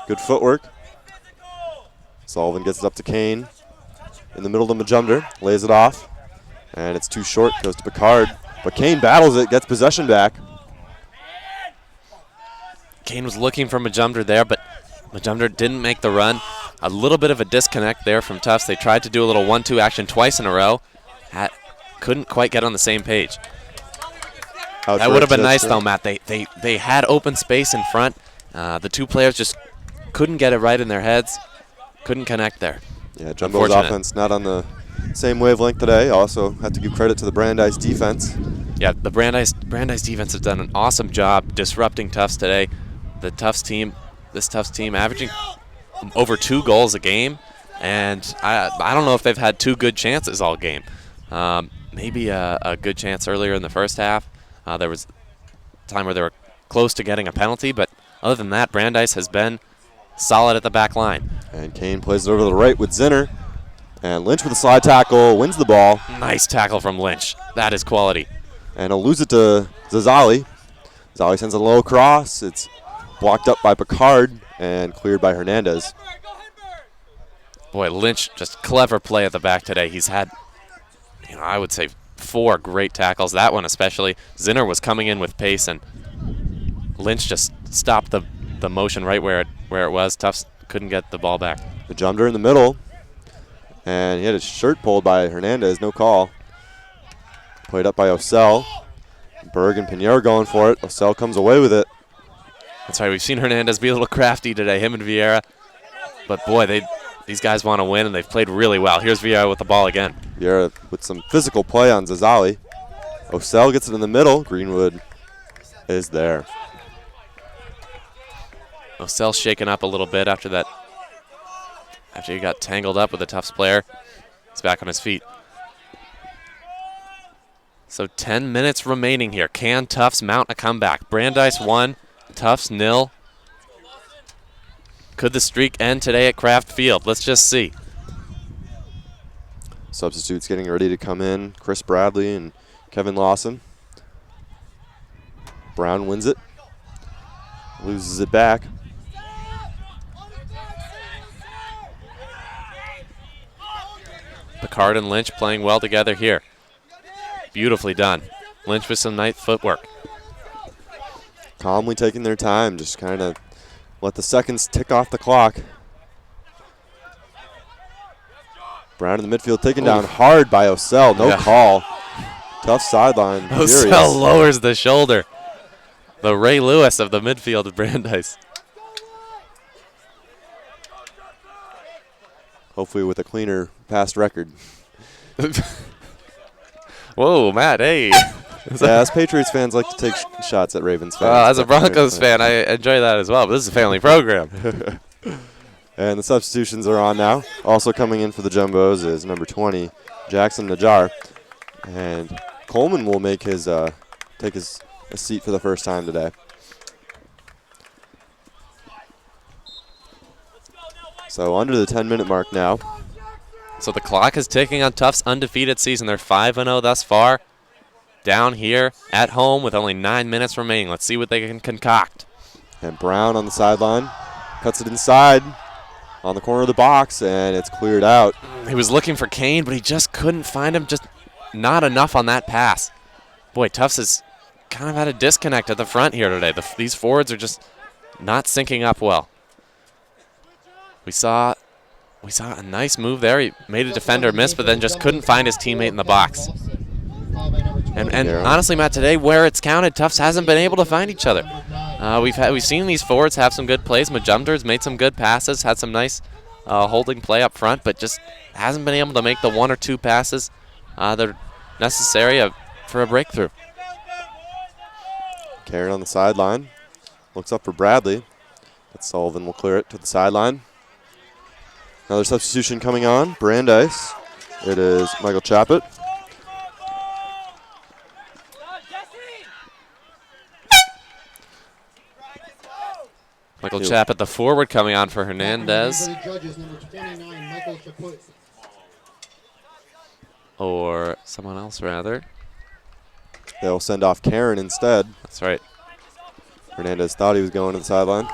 Good footwork. Sullivan gets it up to Kane. In the middle to Majumder. Lays it off. And it's too short. Goes to Picard. But Kane battles it. Gets possession back. Kane was looking for Majumder there, but Majumder didn't make the run. A little bit of a disconnect there from Tufts. They tried to do a little 1-2 action twice in a row. Couldn't quite get on the same page. out That for would a have been touchdown. nice, though, Matt. They had open space in front. The two players just couldn't get it right in their heads. Couldn't connect there. Yeah, Jumbo's Unfortunate. offense not on the same wavelength today. Also have to give credit to the Brandeis defense. Yeah, the Brandeis defense has done an awesome job disrupting Tufts today. This Tufts team averaging over 2 goals a game, and I don't know if they've had 2 good chances all game. Maybe a good chance earlier in the first half. There was a time where they were close to getting a penalty, but other than that, Brandeis has been solid at the back line. And Kane plays it over to the right with Zinner. And Lynch with a slide tackle, wins the ball. Nice tackle from Lynch. That is quality. And he'll lose it to Zazali. Zazali sends a low cross. It's blocked up by Picard and cleared by Hernandez. Boy, Lynch, just clever play at the back today. He's had, I would say 4 great tackles. That one especially. Zinner was coming in with pace, and Lynch just stopped the motion right where it was. Tufts couldn't get the ball back. The jumper in the middle. And he had his shirt pulled by Hernandez, no call. Played up by Osell. Berg and Pinheiro going for it. Osell comes away with it. That's right, we've seen Hernandez be a little crafty today, him and Vieira. But boy, these guys want to win, and they've played really well. Here's Vieira with the ball again. Vieira with some physical play on Zazali. Osell gets it in the middle. Greenwood is there. Osell shaken up a little bit after that. After he got tangled up with a Tufts player. He's back on his feet. So 10 minutes remaining here. Can Tufts mount a comeback? Brandeis 1, Tufts 0. Could the streak end today at Kraft Field? Let's just see. Substitutes getting ready to come in. Chris Bradley and Kevin Lawson. Brown wins it. Loses it back. Picard and Lynch playing well together here. Beautifully done. Lynch with some nice footwork. Calmly taking their time, just kind of let the seconds tick off the clock. Brown in the midfield taken down hard by Osell. No call. Tough sideline. Osell lowers the shoulder. The Ray Lewis of the midfield of Brandeis. Hopefully with a cleaner past record. Whoa, Matt, hey. Yeah, us Patriots fans like to take shots at Ravens fans. As a Broncos fan, I enjoy that as well, but this is a family program. And the substitutions are on now. Also coming in for the Jumbos is number 20, Jackson Najjar. And Coleman will make his take his a seat for the first time today. So under the 10-minute mark now. So the clock is ticking on Tufts' undefeated season. They're 5-0 thus far. Down here at home with only 9 minutes remaining. Let's see what they can concoct. And Brown on the sideline. Cuts it inside on the corner of the box, and it's cleared out. He was looking for Kane, but he just couldn't find him. Just not enough on that pass. Boy, Tufts has kind of had a disconnect at the front here today. These forwards are just not syncing up well. We saw a nice move there. He made a defender miss, but then just couldn't find his teammate in the box. And honestly, Matt, today where it's counted, Tufts hasn't been able to find each other. We've seen these forwards have some good plays. Majumder's made some good passes, had some nice holding play up front, but just hasn't been able to make the 1 or 2 passes that are necessary for a breakthrough. Karen on the sideline. Looks up for Bradley. But Sullivan will clear it to the sideline. Another substitution coming on. Brandeis. It is Michael Chappett. Michael Chappett, the forward, coming on for Hernandez. Or someone else, rather. They'll send off Karen instead. That's right. Hernandez thought he was going to the sideline.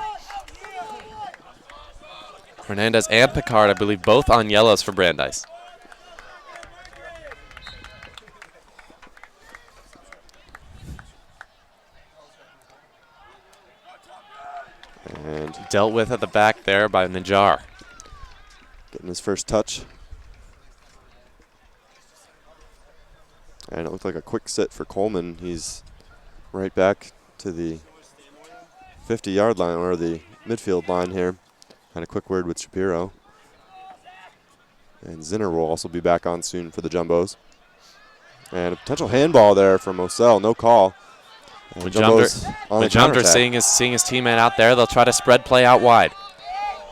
Hernandez and Picard, I believe, both on yellows for Brandeis. And dealt with at the back there by Najjar. Getting his first touch. And it looked like a quick sit for Coleman. He's right back to the 50-yard line, or the midfield line here. Had a quick word with Shapiro. And Zinner will also be back on soon for the Jumbos. And a potential handball there from Osell, no call. And Jumbos on the Majumder counterattack. seeing his teammate out there. They'll try to spread play out wide.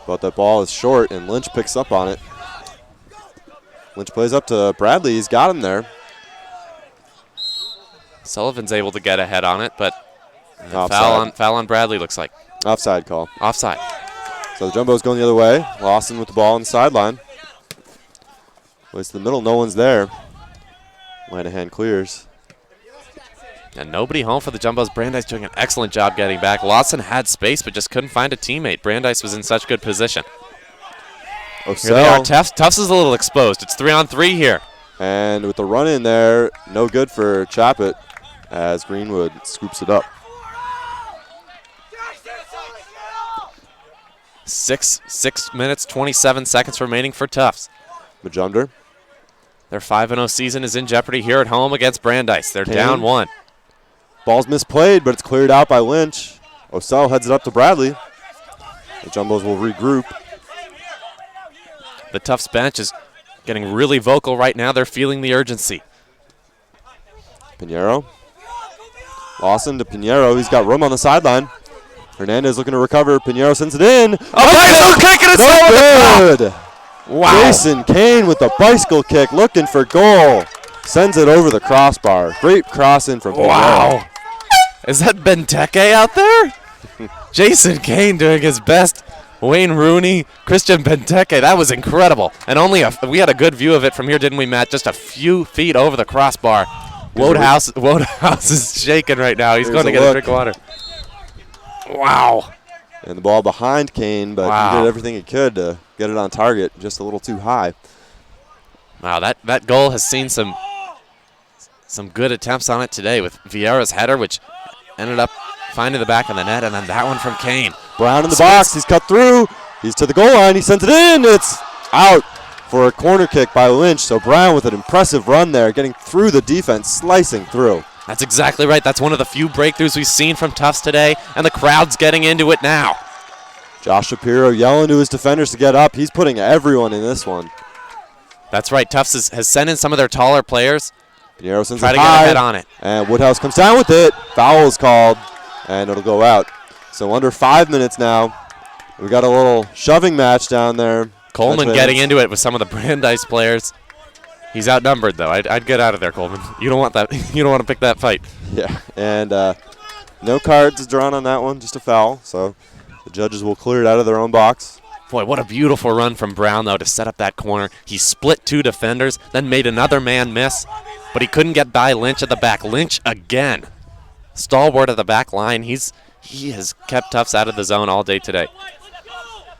But that ball is short, and Lynch picks up on it. Lynch plays up to Bradley. He's got him there. Sullivan's able to get ahead on it, but Offside. foul on Bradley looks like. Offside call. Offside. So the Jumbo's going the other way. Lawson with the ball on the sideline. Plays to the middle. No one's there. Lanahan clears. And nobody home for the Jumbos. Brandeis doing an excellent job getting back. Lawson had space, but just couldn't find a teammate. Brandeis was in such good position. Here they are. Tufts is a little exposed. It's 3-on-3 here. And with the run in there, no good for Chappett as Greenwood scoops it up. 6 minutes, 27 seconds remaining for Tufts. Majumder. Their 5-0 season is in jeopardy here at home against Brandeis. They're down 1. Ball's misplayed, but it's cleared out by Lynch. Osell heads it up to Bradley. The Jumbos will regroup. The Tufts bench is getting really vocal right now. They're feeling the urgency. Pinheiro. Lawson to Pinheiro. He's got room on the sideline. Hernandez looking to recover. Pinheiro sends it in. Bicycle kick, and it's no good. Wow. Jason Kane with the bicycle kick, looking for goal. Sends it over the crossbar. Great cross in from Pinheiro. Wow. Is that Benteke out there? Jason Kane doing his best. Wayne Rooney, Christian Benteke. That was incredible. And we had a good view of it from here, didn't we, Matt? Just a few feet over the crossbar. Wodehouse is shaking right now. He's going to get a drink of water. Wow. And the ball behind Kane, but he did everything he could to get it on target, just a little too high. Wow, that goal has seen some good attempts on it today with Vieira's header, which ended up finding the back of the net, and then that one from Kane. Brown in the box. He's cut through. He's to the goal line. He sends it in. It's out for a corner kick by Lynch. So Brown with an impressive run there, getting through the defense, slicing through. That's exactly right. That's one of the few breakthroughs we've seen from Tufts today, and the crowd's getting into it now. Josh Shapiro yelling to his defenders to get up. He's putting everyone in this one. That's right. Tufts has sent in some of their taller players. Pinheiro sends Try it to get ahead on it. And Woodhouse comes down with it. Foul is called, and it'll go out. So under 5 minutes now. We got a little shoving match down there. Coleman getting into it with some of the Brandeis players. He's outnumbered, though. I'd get out of there, Coleman. You don't want that. You don't want to pick that fight. Yeah, and no cards drawn on that one, just a foul. So the judges will clear it out of their own box. Boy, what a beautiful run from Brown, though, to set up that corner. He split 2 defenders, then made another man miss, but he couldn't get by Lynch at the back. Lynch again. Stalwart at the back line. He has kept Tufts out of the zone all day today.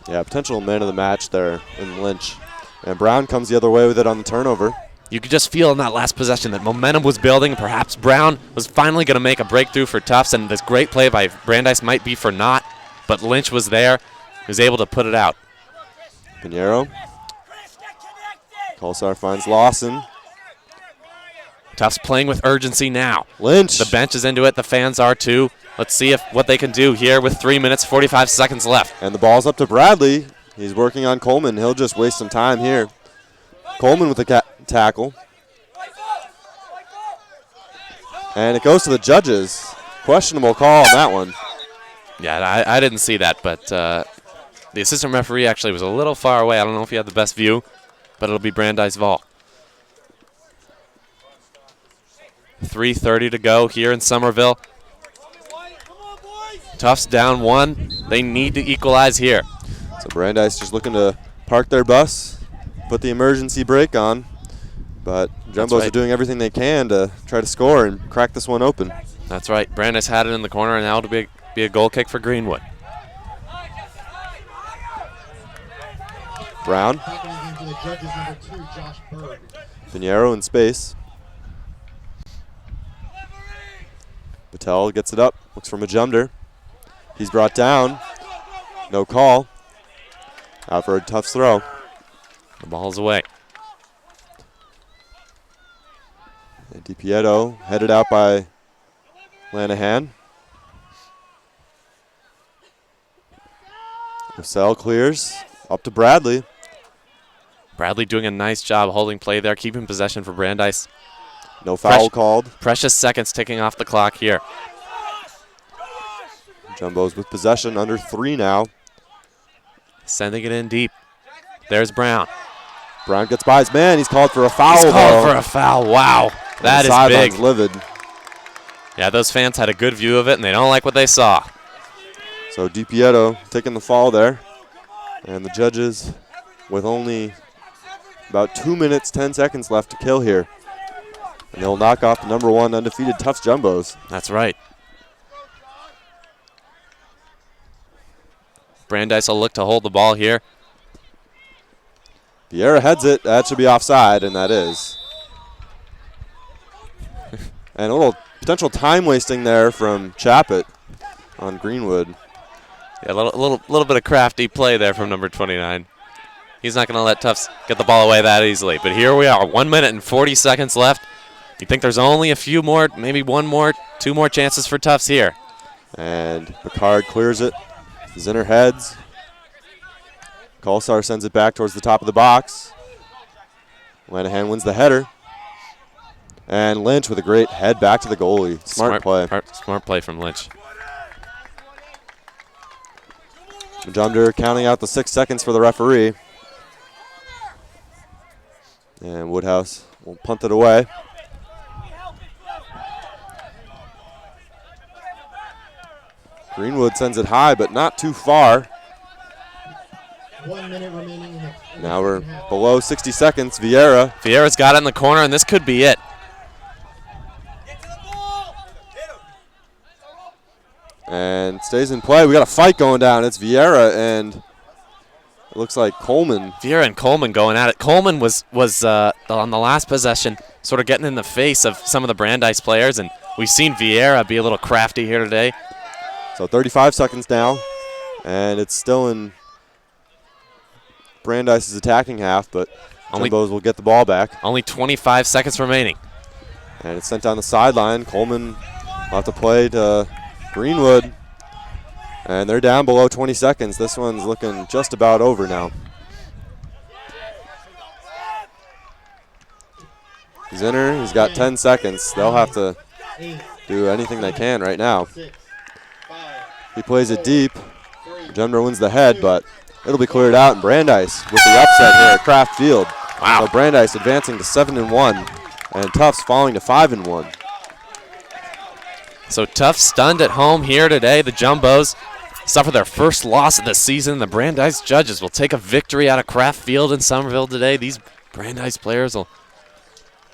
Yeah, potential man of the match there in Lynch. And Brown comes the other way with it on the turnover. You could just feel in that last possession that momentum was building. Perhaps Brown was finally going to make a breakthrough for Tufts, and this great play by Brandeis might be for naught, but Lynch was there. He was able to put it out. Pinheiro. Kolsar finds Lawson. Tufts playing with urgency now. Lynch. The bench is into it. The fans are too. Let's see what they can do here with 3 minutes, 45 seconds left. And the ball's up to Bradley. He's working on Coleman. He'll just waste some time here. Coleman with the tackle. And it goes to the judges. Questionable call on that one. Yeah, I didn't see that, but the assistant referee actually was a little far away. I don't know if he had the best view, but it'll be Brandeis Vol. 3:30 to go here in Somerville. Tufts down 1. They need to equalize here. So Brandeis just looking to park their bus, put the emergency brake on. But Jumbos are doing everything they can to try to score and crack this one open. That's right. Brandeis had it in the corner, and now it'll be a goal kick for Greenwood. Brown. Pinheiro in space. Patel gets it up, looks for Majumder. He's brought down. No call. Out for a Tufts throw. The ball's away. And DiPieto headed out by Lanahan. Marcel clears. Up to Bradley. Bradley doing a nice job holding play there, keeping possession for Brandeis. No foul called. Precious seconds ticking off the clock here. Jumbos with possession, under 3 now. Sending it in deep. There's Brown. Brown gets by his man. He's called for a foul. He's called for a foul. Wow. That is big. Sideline's livid. Yeah, those fans had a good view of it, and they don't like what they saw. So DiPieto taking the fall there. And the judges with only about 2 minutes, 10 seconds left to kill here. And they'll knock off the number 1 undefeated Tufts Jumbos. That's right. Brandeis will look to hold the ball here. Vieira heads it. That should be offside, and that is. And a little potential time wasting there from Chappett on Greenwood. Yeah, a little bit of crafty play there from number 29. He's not going to let Tufts get the ball away that easily. But here we are, 1 minute and 40 seconds left. You think there's only a few more, maybe 1 more, 2 more chances for Tufts here. And Picard clears it. Zinner heads. Kolsar sends it back towards the top of the box. Lanahan wins the header. And Lynch with a great head back to the goalie. Smart play. Smart play from Lynch. Majumder counting out the 6 seconds for the referee. And Woodhouse will punt it away. Greenwood sends it high, but not too far. 1 minute remaining. Now we're below 60 seconds. Vieira's got it in the corner, and this could be it. And stays in play. We got a fight going down. It's Vieira and it looks like Coleman. Vieira and Coleman going at it. Coleman was on the last possession sort of getting in the face of some of the Brandeis players, and we've seen Vieira be a little crafty here today. So 35 seconds now, and it's still in Brandeis' attacking half, but Jumbos will get the ball back. Only 25 seconds remaining. And it's sent down the sideline. Coleman will have to play to Greenwood. And they're down below 20 seconds. This one's looking just about over now. Zinner, he's got 10 seconds. They'll have to do anything they can right now. He plays it deep. Jumbo wins the head, but it'll be cleared out. And Brandeis with the upset here at Kraft Field. Wow. So Brandeis advancing to 7-1, and Tufts falling to 5-1. So Tufts stunned at home here today. The Jumbos suffer their first loss of the season. The Brandeis judges will take a victory out of Kraft Field in Somerville today. These Brandeis players will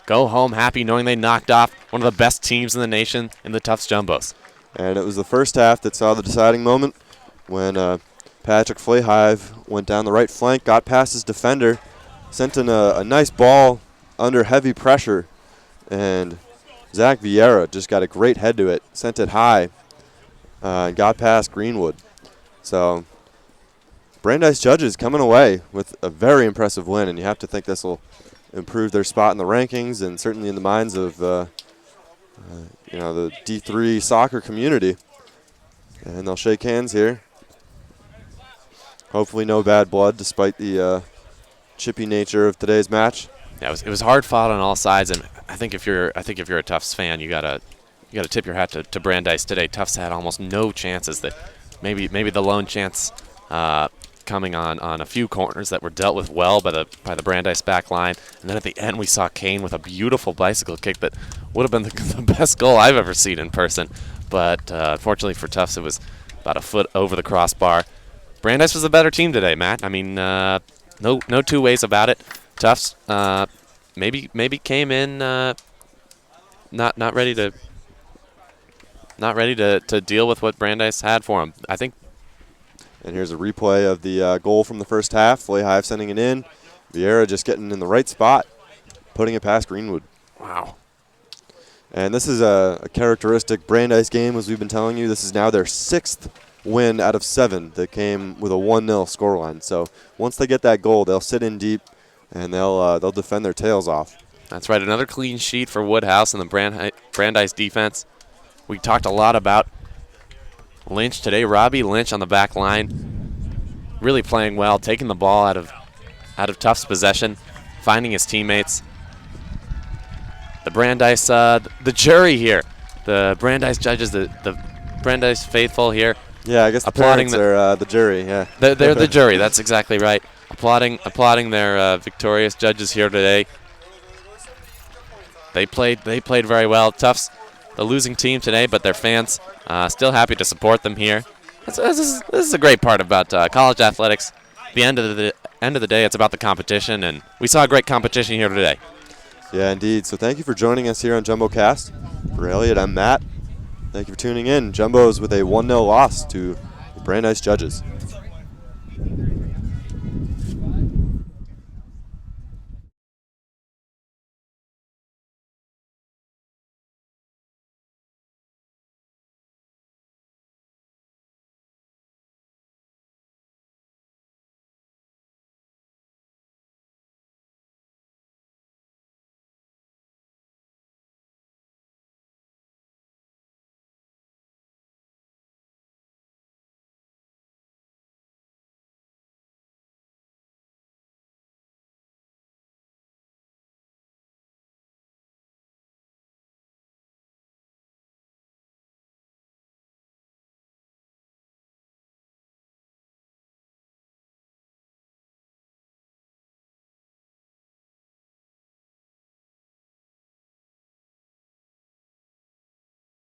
go home happy knowing they knocked off one of the best teams in the nation in the Tufts Jumbos. And it was the first half that saw the deciding moment when Patrick Flahive went down the right flank, got past his defender, sent in a nice ball under heavy pressure, and Zach Vieira just got a great head to it, sent it high, and got past Greenwood. So Brandeis judges coming away with a very impressive win, and you have to think this will improve their spot in the rankings and certainly in the minds of the D3 soccer community. And they'll shake hands here. Hopefully no bad blood despite the chippy nature of today's match. Yeah, it was hard fought on all sides, and I think if you're a Tufts fan, you gotta tip your hat to Brandeis today. Tufts had almost no chances. That maybe the lone chance coming on a few corners that were dealt with well by the Brandeis back line, and then at the end we saw Kane with a beautiful bicycle kick that would have been the best goal I've ever seen in person. But unfortunately for Tufts, it was about a foot over the crossbar. Brandeis was the better team today, Matt. I mean, no two ways about it. Tufts maybe came in not ready to deal with what Brandeis had for him. I think. And here's a replay of the goal from the first half. Flahive sending it in. Vieira just getting in the right spot, putting it past Greenwood. Wow. And this is a characteristic Brandeis game, as we've been telling you. This is now their 6th win out of 7 that came with a 1-0 scoreline. So once they get that goal, they'll sit in deep and they'll defend their tails off. That's right. Another clean sheet for Woodhouse and the Brandeis defense. We talked a lot about Lynch today. Robbie Lynch on the back line, really playing well, taking the ball out of Tufts' possession, finding his teammates. The Brandeis, the jury here, the Brandeis judges, the Brandeis faithful here. Yeah, I guess the applauding parents are the jury. Yeah, they're the jury. That's exactly right. Applauding their victorious judges here today. They played very well. Tufts, the losing team today, but their fans still happy to support them here. This is a great part about college athletics. At the end of the day, it's about the competition, and we saw a great competition here today. Yeah, indeed. So thank you for joining us here on JumboCast. For Elliot, I'm Matt. Thank you for tuning in. Jumbo's with a 1-0 loss to the Brandeis judges.